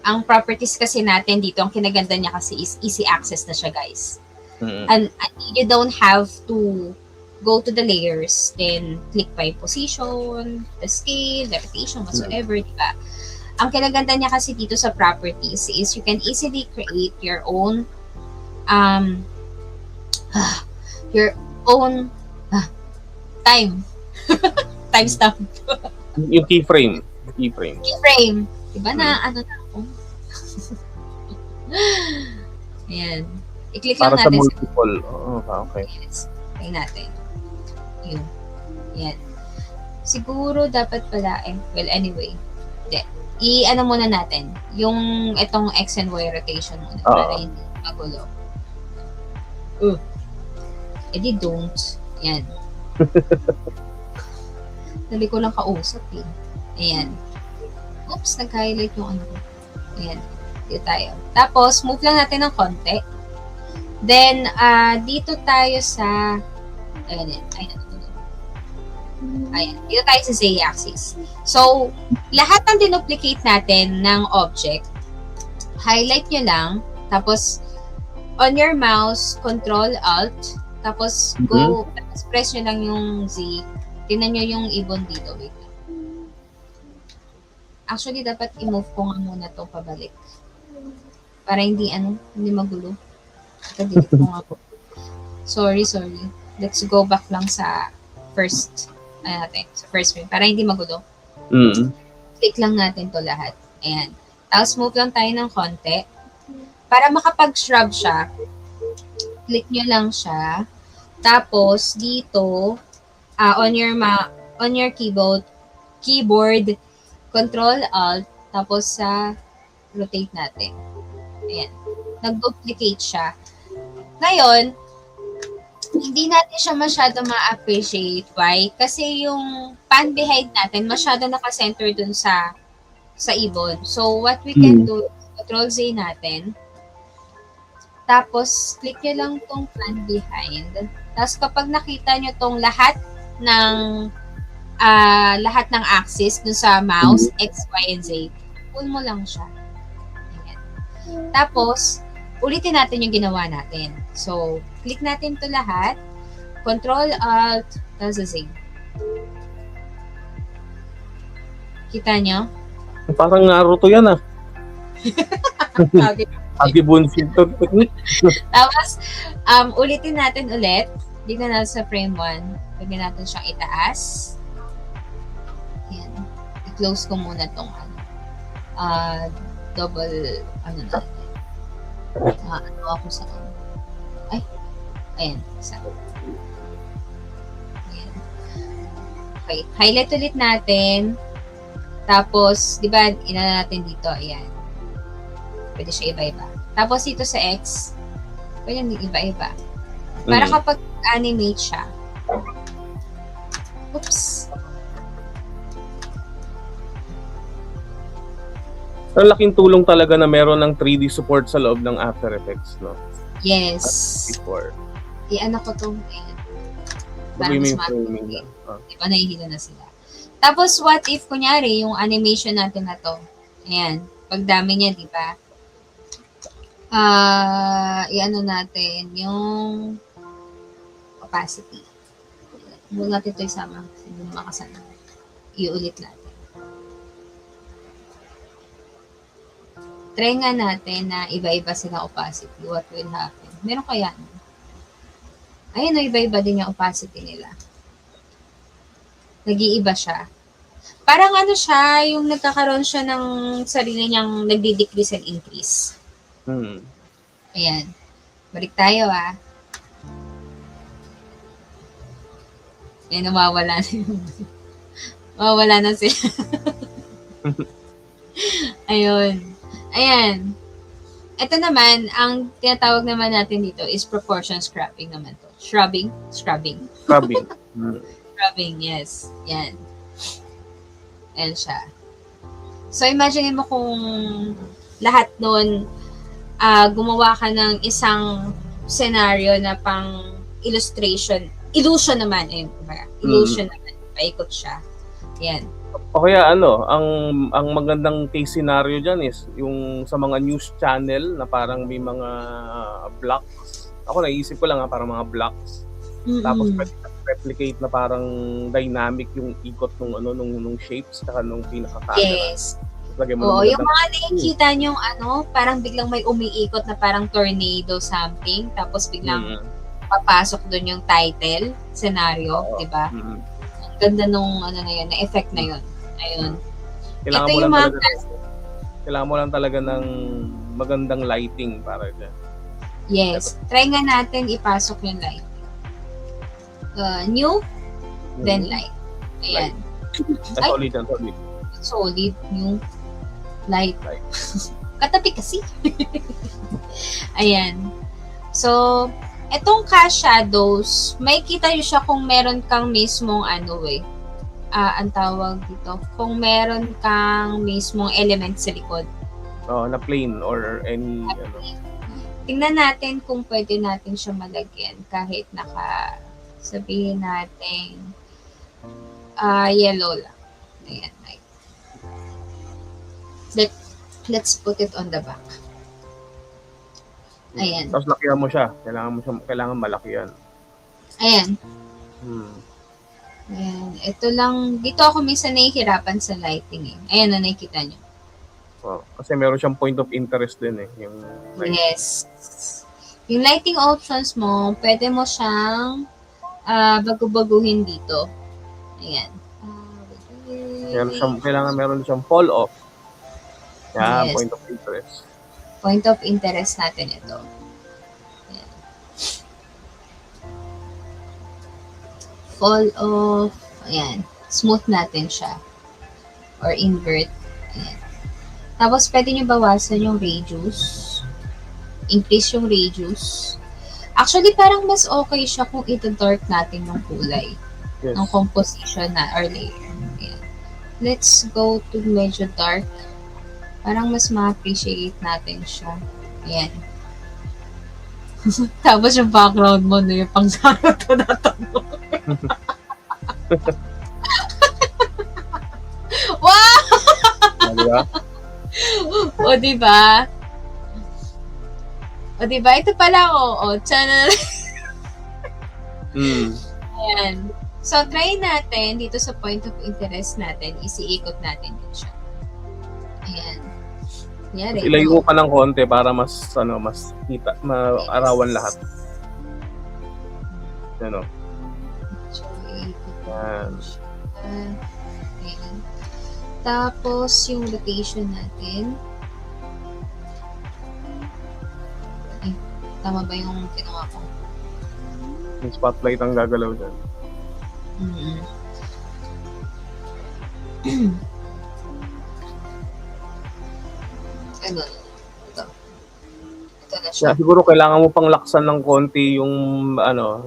Ang properties kasi natin dito, ang kinaganda niya kasi is easy access na siya, guys. And you don't have to go to the layers, then click by position, the scale, the rotation, whatsoever, diba? Ang kinaganda niya kasi dito sa properties is you can easily create your own timestamp. Yung keyframe. Keyframe. Diba na, na ako? Ayan. I-click lang para natin. Para sa multiple. Okay. Yes. Try natin. Yun. Yan. Siguro dapat pala, well, anyway. I-ano muna natin. Yung itong X and Y rotation muna. Para hindi magulo. Edi don't. Yan. Dali ko lang kausap Ayan. Oops, nag-highlight yung ko. Ayan. Dito tayo. Tapos, move lang natin ng konti. Then, dito tayo sa ayan. Dito tayo sa z-axis. So, lahat ng dinuplicate natin ng object, highlight nyo lang, tapos, on your mouse, Control-Alt, tapos, tapos press nyo lang yung Z. Tingnan nyo yung ibon dito. Wait lang. Actually, dapat i-move ko nga muna ito pabalik. Para hindi magulo. Delete ko nga po. Sorry. Let's go back lang sa first screen. Para hindi magulo. Click lang natin to lahat. Ayan. Tapos move lang tayo ng konti. Para makapag-shrub siya, click nyo lang siya. Tapos, dito, on your keyboard, Control-Alt, tapos sa rotate natin. Ayan. Nag-duplicate siya. Ngayon, hindi natin siya masyado ma-appreciate. Why? Kasi yung pan behind natin, masyado nakasenter dun sa ibon. So, what we can do, Control-Z natin. Tapos, click nyo lang tong pan behind. Tapos, kapag nakita nyo tong lahat ng axis dun sa mouse, X, Y, and Z, pull mo lang siya. Ayan. Tapos, ulitin natin yung ginawa natin. So, click natin to lahat. Control-Alt, tapos Z. Kita nyo? Parang Naruto yan Agibunsin to. Tapos, ulitin natin ulit. Dito na sa frame 1. Pwede natin siyang itaas. Ayan. I-close ko muna tong double, natin. Ano ako sa ay, ayan. Ayan. Okay, highlight ulit natin. Tapos, di ba, ina natin dito, ayan. Pwede siya iba-iba. Tapos dito sa X, pwede din iba-iba. Para kapag animate siya, oops. Ang laking tulong talaga na meron ng 3D support sa loob ng After Effects, no? Yes. Before. I-ano ko to, ayan. Bago yung mas framing lang. Di ba, nahihilo na sila. Tapos, what if, kunyari, yung animation natin na to, ayan, pag dami niya, di ba? I-ano natin, yung opacity. Huwag natin ito isama, kasi hindi na makasana. Iulit natin. Try nga natin na iba-iba sila opacity. What will happen? Meron kaya? Ayun, no, iba-iba din yung opacity nila. Nag-iiba siya. Parang ano siya, yung nagkakaroon siya ng sarili niyang nagdi-decrease and increase. Ayan. Balik tayo Ayan, nawawala na yung... Nawawala na sila. Ayun. Ayan. Ito naman, ang tinatawag naman natin dito is proportion scrubbing naman to. Scrubbing. Scrubbing. Scrubbing, yes. Yan. Ayan siya. So, imagine mo kung lahat nun, gumawa ka ng isang scenario na pang illustration. Illusion naman. Ayun, illusion naman. Paikot siya. Yan. O kaya ang magandang case scenario dyan is yung sa mga news channel na parang may mga blocks. Ako naisip ko lang parang mga blocks. Tapos replicate na parang dynamic yung ikot nung shapes saka nung pinaka-camera. Yes. Oo, yung mga nakikita nyo parang biglang may umiikot na parang tornado something, tapos biglang papasok doon yung title, scenario, di ba? Ang ganda nung na yun, na effect na yun. Ayun. Kailangan mo lang talaga ng magandang lighting para dyan. Yes. Try nga natin ipasok yung lighting. New, then light. Ayan. Solid. Solid, new, light. Katabi kasi. Ayan. So, etong cast shadows, may kita nyo siya kung meron kang mismong ang tawag dito, kung meron kang mismong element sa likod. Na plain or any Tingnan natin kung pwede natin siya malagyan kahit sabihin natin yellow lang. Ayan. Let's put it on the back. Ayan. Tapos lakihan mo siya. Kailangan malaki yan. Ayan. Ayan. Ito lang. Dito ako minsan nahihirapan sa lighting . Ayan na nakikita nyo. Kasi meron siyang point of interest din . Yung lighting. Yes. Yung lighting options mo, pwede mo siyang bago-baguhin dito. Ayan. Kailangan meron siyang fall off. Yan, yes. Point of interest. Point of interest natin ito. Ayan. Fall off. Ayan. Smooth natin siya. Or invert. Ayan. Tapos, pwede nyo bawasan yung radius. Increase yung radius. Actually, parang mas okay siya kung ito-dark natin yung kulay. Yes. Ng composition or layer. Ayan. Let's go to medyo dark. Parang mas ma-appreciate natin siya. Ayan. Tapos yung background mo, yung pang-Naruto na tanong. Wow! Diba? O, diba? Ito pala, channel. Ayan. So, try natin dito sa point of interest natin, isiikot natin din siya. Ayan. Ilayo ka ng konti para mas kita, maarawan lahat. Yan. Ayan. Tapos, yung rotation natin. Tama ba yung kinuha ko? Yung spotlight ang gagalaw dyan. Mm-hmm. Ano? Ito na siya. Yeah, siguro kailangan mo pang laksan ng konti yung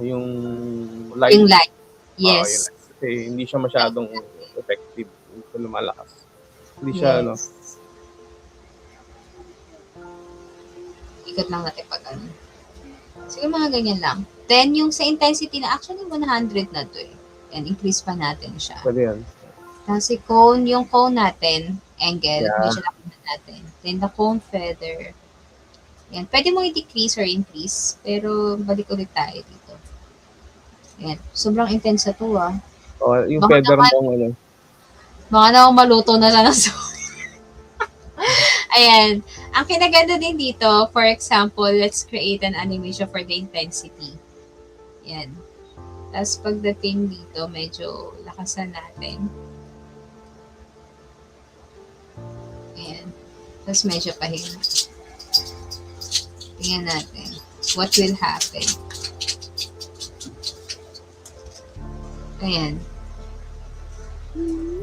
yung light. Yung light. Yun Yes. light. Kasi hindi siya masyadong effective kung lumalakas. Hindi siya Yes. Ikot lang natin pag ano. Siguro mga ganyan lang. Then, yung sa intensity na, actually 100 na to eh. And increase pa natin siya. Pwede yan. Kasi yung cone natin, angle, Yeah. medyo laki na natin. Then the cone feather. Yan. Pwede mo i-decrease or increase, pero balik ulit tayo dito. Yan. Sobrang intense na to ah. O, yung Baka feather naman- mo, ano. Baka na maluto na sana sa Ayan. Ang kinaganda din dito, for example, let's create an animation for the intensity. Yan. Tapos pagdating dito, medyo lakasan natin. Ayan. Tapos medyo pahinga. Tingnan natin. What will happen? Ayan.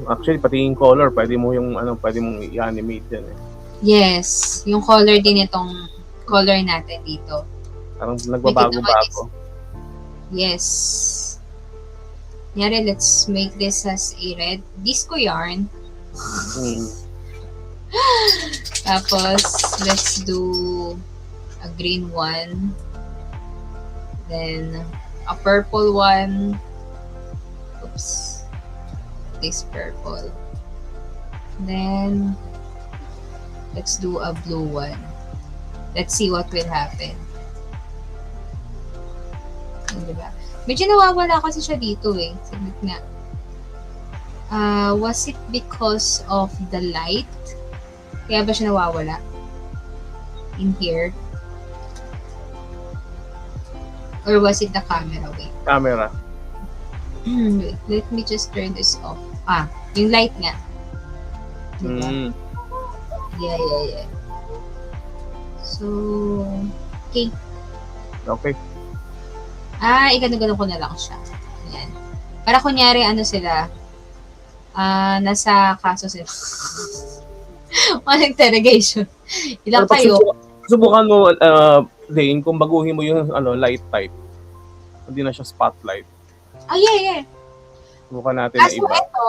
Actually, pati yung color, pwede mo pwede mong i-animate yan eh. Yes. Yung color din itong color natin dito. Parang nagbabago-bago. Yes. Nyari, let's make this as a red disco yarn. Tapos, let's do a green one. Then, a purple one. Oops. This purple. Then, let's do a blue one. Let's see what will happen. Diba? Medyo nawawala kasi siya dito eh. Saglit nga. Was it because of the light? Kaya ba siya nawawala? In here? Or was it the camera? Wait. Camera. Wait, let me just turn this off. Yung light nga. Diba? Yeah. So, okay. Okay. Igano-gano ko na lang siya. Ayan. Para kunyari, sila, nasa kaso sila. Walang interrogation. Ilang kayo? Subukan mo, Dane, kung baguhin mo yung light type. Hindi na siya spotlight. Yeah. Subukan natin na So, iba. ito,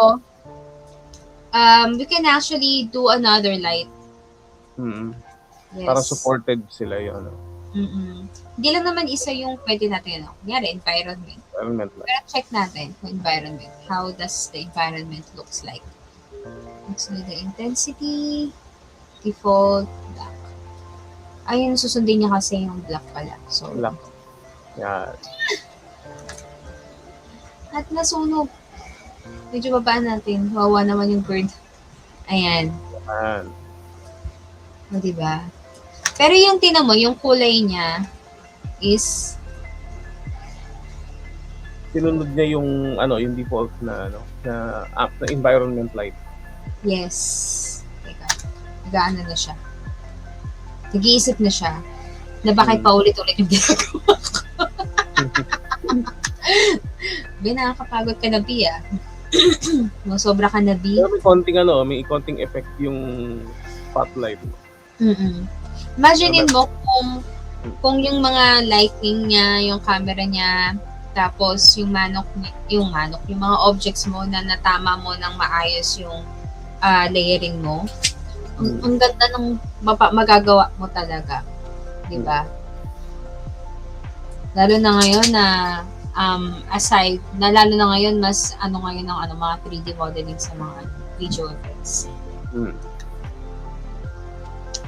we can actually do another light. Yes. Yes. Para supported sila yun. Hindi lang naman isa yung pwede natin, kunyari, environment. Environment light. Pero check natin kung environment. How does the environment looks like? So, the intensity, default, black. Ayun, susundin niya kasi yung black pala. So, Black. Yan. At nasunog. Medyo babaan natin. Wawa naman yung bird. Ayan. Yan. O, diba? Pero yung tinan mo, yung kulay niya is Sinunod niya yung yung default na na environment light. yes. Teka. Nag-ano na siya. Nag-iisip na siya na bakit paulit-ulit yung ginagawa ko. Nakakapagod ka na, B, Sobra ka na, B. Pero may konting effect yung spotlight. Imaginein mo kung yung mga lighting niya, yung camera niya, tapos yung mga objects mo na natama mo ng maayos yung layering mo. Ang ganda ng magagawa mo talaga. Diba? Lalo na ngayon na lalo na ngayon mas ngayon ng mga 3D modeling sa mga video effects.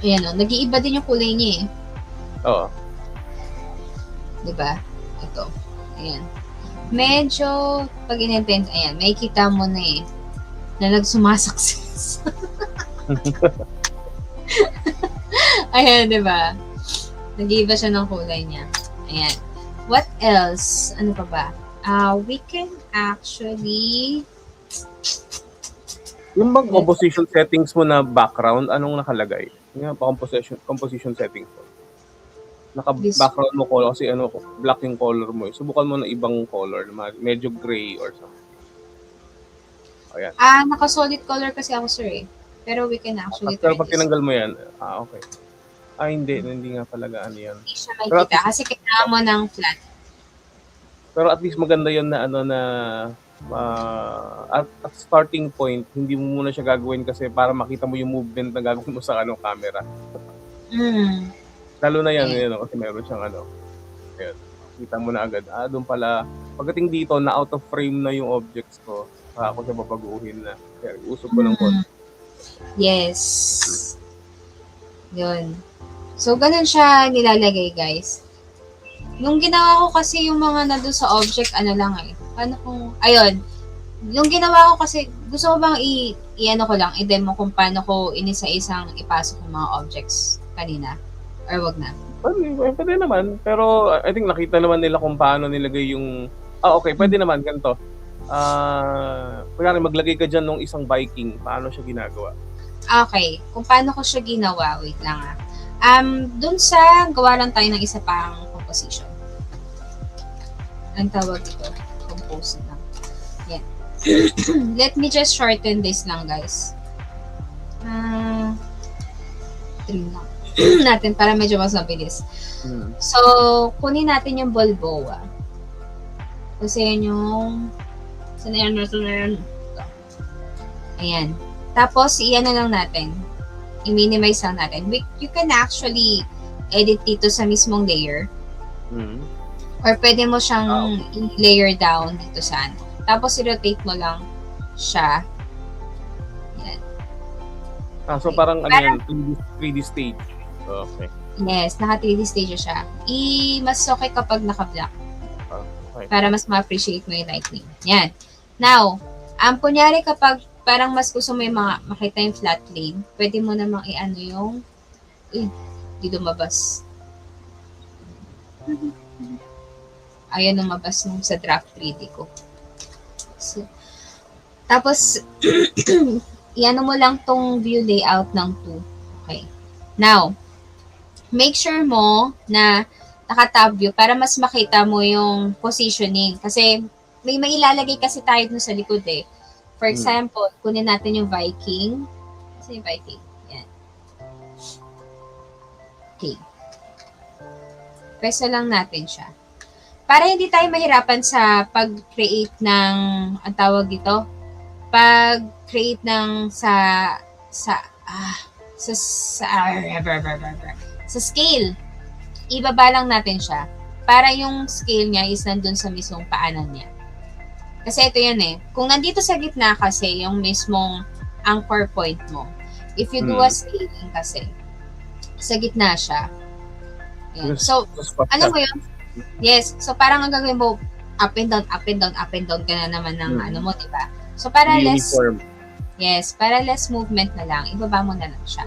Ayan nag-iiba din yung kulay niya Oo. Diba? Ito. Ayan. Medyo, pag in-intense, ayan, may kita mo na na nagsumasaksis. Ayan, diba? Nag-iiba siya ng kulay niya. Ayan. What else? Ano pa ba? We can actually... Yung bang composition settings mo na background, anong nakalagay? Yung composition settings mo. naka-background mo color kasi black yung color mo. Subukan mo na ibang color, medyo gray or something. Ayan. Naka-solid color kasi ako, sir, eh. Pero we can actually try Pero pag this. tinanggal mo yan, okay. Hindi nga talaga yan. Hindi siya makikita kasi kailangan mo ng flat. Pero at least maganda yun na at starting point, hindi mo muna siya gagawin kasi para makita mo yung movement na gagawin mo sa camera. Lalo na yan, kasi meron siyang ayan, kita mo na agad. Doon pala, pagdating dito, na out of frame na yung objects ko, saka ako siya papaguhin na. Kaya usap ko ng konti. Yes. Yun. So, ganun siya nilalagay, guys. Nung ginawa ko kasi yung mga nandun sa object, ayun. Yung ginawa ko kasi, gusto ko bang i-demo kung paano ko inisa-isang ipasok yung mga objects kanina? Or wag na? Pwede naman. Pero I think nakita naman nila kung paano nilagay yung... okay. Pwede naman. Ganito. Kunyari, maglagay ka dyan ng isang Viking. Paano siya ginagawa? Okay. Kung paano ko siya ginawa, wait lang dun sa gawa lang tayo ng isa pang composition. Ang tawag ito, compose lang. Yan. Let me just shorten this lang, guys. 3 lang. Natin para medyo mas mabilis. So, kunin natin yung Balboa. Kasi yun yung ayan. Tapos, iyan na lang natin. I-minimize lang natin. You can actually edit dito sa mismong layer. Or pwede mo siyang i-layer down dito sa Tapos, i-rotate mo lang siya. Yan. So, parang 3D stage. Okay. Yes, naka 3D stage siya. Mas okay kapag naka-black. Okay. Para mas ma-appreciate mo yung lightning. Yan. Now, kunyari kapag parang mas gusto mo yung makita yung flat plane, pwede mo namang yung di lumabas. Ayan lumabas nung sa draft 3D ko. So, tapos, iano mo lang tong view layout ng 2. Okay. Now, make sure mo na naka-tab view para mas makita mo yung positioning. Kasi, may mailalagay kasi tayo dun sa likod eh. For example, kunin natin yung Viking. Kasi yung Viking. Yan. Okay. Pwesto lang natin siya. Para hindi tayo mahirapan sa pag-create ng, ang tawag dito, pag-create ng sa scale. Ibaba lang natin siya. Para yung scale niya is nandun sa mismong paanan niya. Kasi ito yan eh. Kung nandito sa gitna kasi, yung mismong anchor point mo, if you do a scaling kasi, sa gitna siya. Ayan. So, alam mo yun? Yes. So, parang ang gagawin mo, up and down, up and down, up and down ka na naman ng mo, diba? So, para uniform. para less movement na lang, ibaba mo na lang siya.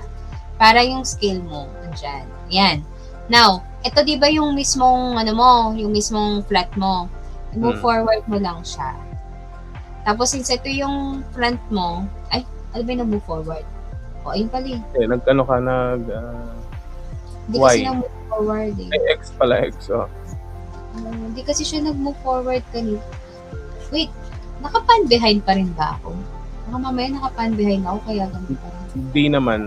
Para yung scale mo, andyan. Yan. Now, ito diba yung mismong, yung mismong flat mo, move forward mo lang siya. Tapos, since ito yung front mo, ano ba yung move forward? Ayun pala eh. Hindi kasi nag-move forward eh. X pala, X. Hindi kasi siya nag-move forward kanina. Wait, naka-pan behind pa rin ba ako? Baka mamaya naka-pan behind ako, kaya ganun pa rin. Hindi naman.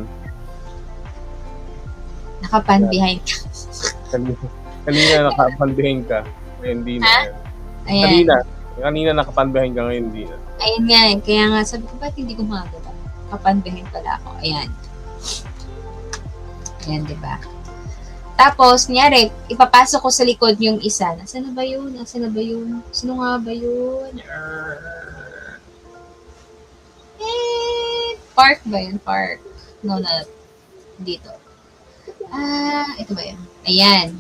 Naka-pan behind ka. Kanina naka-pan behind ka. Hindi na. Ayan. Kanina naka-pan behind ka, ngayon hindi na. Ayan nga eh. Kaya nga sabi ko, ba't hindi gumagawa? Naka-pan behind pala ako. Ayan. Ayan, diba? Tapos, nyari, ipapasok ko sa likod yung isa. Nasaan na ba yun? Sino nga ba yun? Park ba yun? Park. No, na dito. Ito ba yun? Ayan.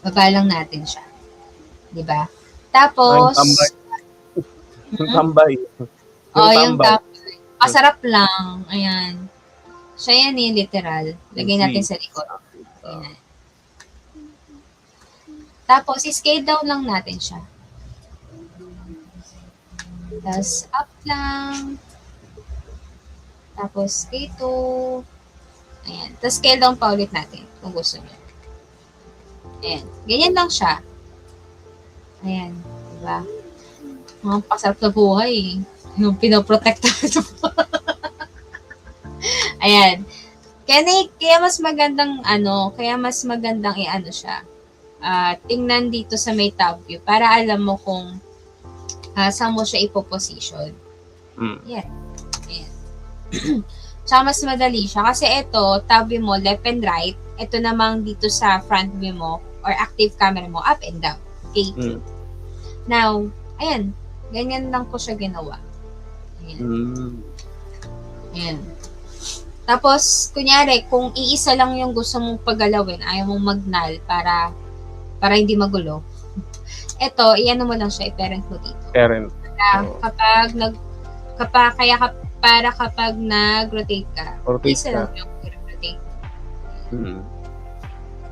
Baba lang natin siya. Diba? Tapos, yung tambay. Yung tambay. Masarap lang. Ayan. Siya yan eh, literal. Lagay natin sa likod. Ayan. Tapos, scale down lang natin siya. Tapos, up lang. Tapos, dito. Ayan. Tapos, scale down pa ulit natin kung gusto niyo. Ayan. Ganyan lang siya. Ayan. Diba? Mga pasarap na buhay eh. Yung pinoprotekta. Ayan. Kaya mas magandang kaya mas magandang i-ano siya. Tingnan dito sa may tab view para alam mo kung saan mo siya ipoposition. Yan. Ayan. Tsaka mas madali siya. Kasi ito, tab view mo, left and right. Ito namang dito sa front view mo or active camera mo, up and down. Okay? Now, ayan. Ganyan lang ko siya ginawa. Ayan. Ayan. Tapos, kunyari, kung iisa lang yung gusto mong pagalawin, ayaw mong magnal para hindi magulo. Ito, iyan mo lang siya, i-parent mo dito. Parent. Para kapag nag-rotate ka, isa lang yung rotate.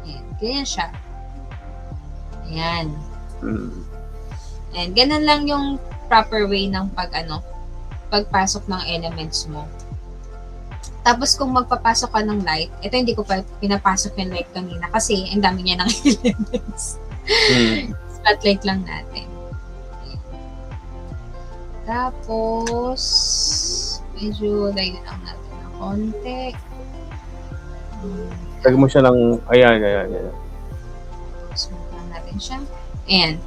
Ayan, ganyan siya. Ayan. And ganun lang yung proper way ng pagpasok ng elements mo. Tapos kung magpapasok ka ng light, ito hindi ko pa pinapasok yung light kanina kasi ang dami niya ng elements. Spotlight lang natin. Ayan. Tapos, medyo layo lang natin ng konti. Lagyan mo siya ng, ayan. Smooth lang natin siya. Ayan.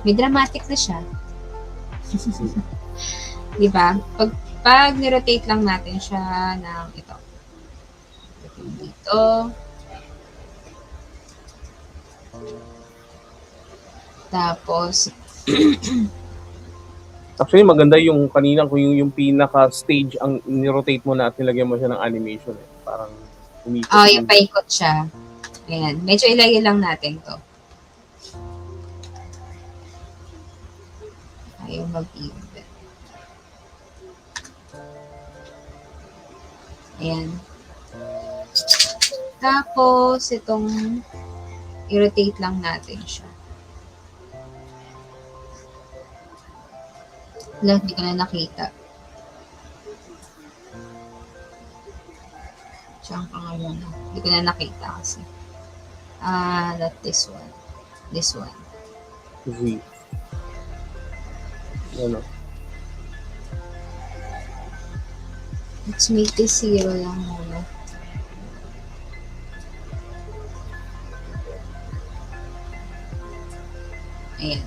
May dramatic na siya. Diba? Pag nirotate lang natin siya ng ito. Dito. Tapos, actually, maganda yung kanina kung yung pinaka-stage ang ni-rotate mo na at nilagyan mo siya ng animation. Parang umikot. yung paikot siya. Ayan. Medyo ilagay lang natin to. Ayaw mag-even. Ayan. Tapos, itong i-rotate lang natin siya. Wala, hindi ko na nakita. Diyan ka nga muna. Hindi ko na nakita kasi. Not this one. This one. Z. Ano? Let's make this 0 lang muna. Ayan.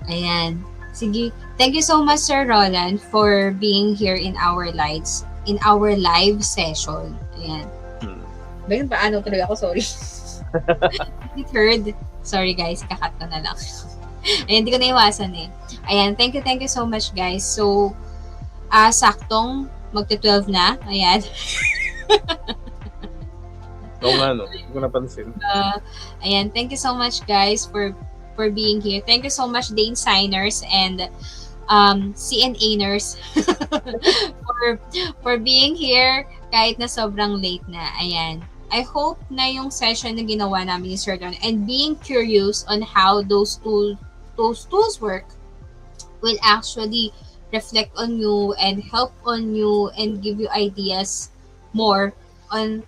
Ayan. Sige. Thank you so much, Sir Roland, for being here in our live session. Ayan. Bayan, paano talaga ako? Sorry. It heard. Sorry guys, kakat ko na lang. Ayan, hindi ko naiwasan eh. Ayan, thank you so much guys. So, saktong magti-12 na. Ayan. Oo nga, no? Hindi ko napansin. Ayan, thank you so much guys for being here. Thank you so much Dane Signers and CNA-ners for being here kahit na sobrang late na. Ayan. I hope na yung session na ginawa namin ni Sir Don and being curious on how those tools work will actually reflect on you and help on you and give you ideas more on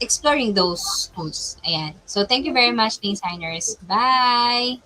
exploring those tools. Ayan. So, thank you very much, Designers. Bye!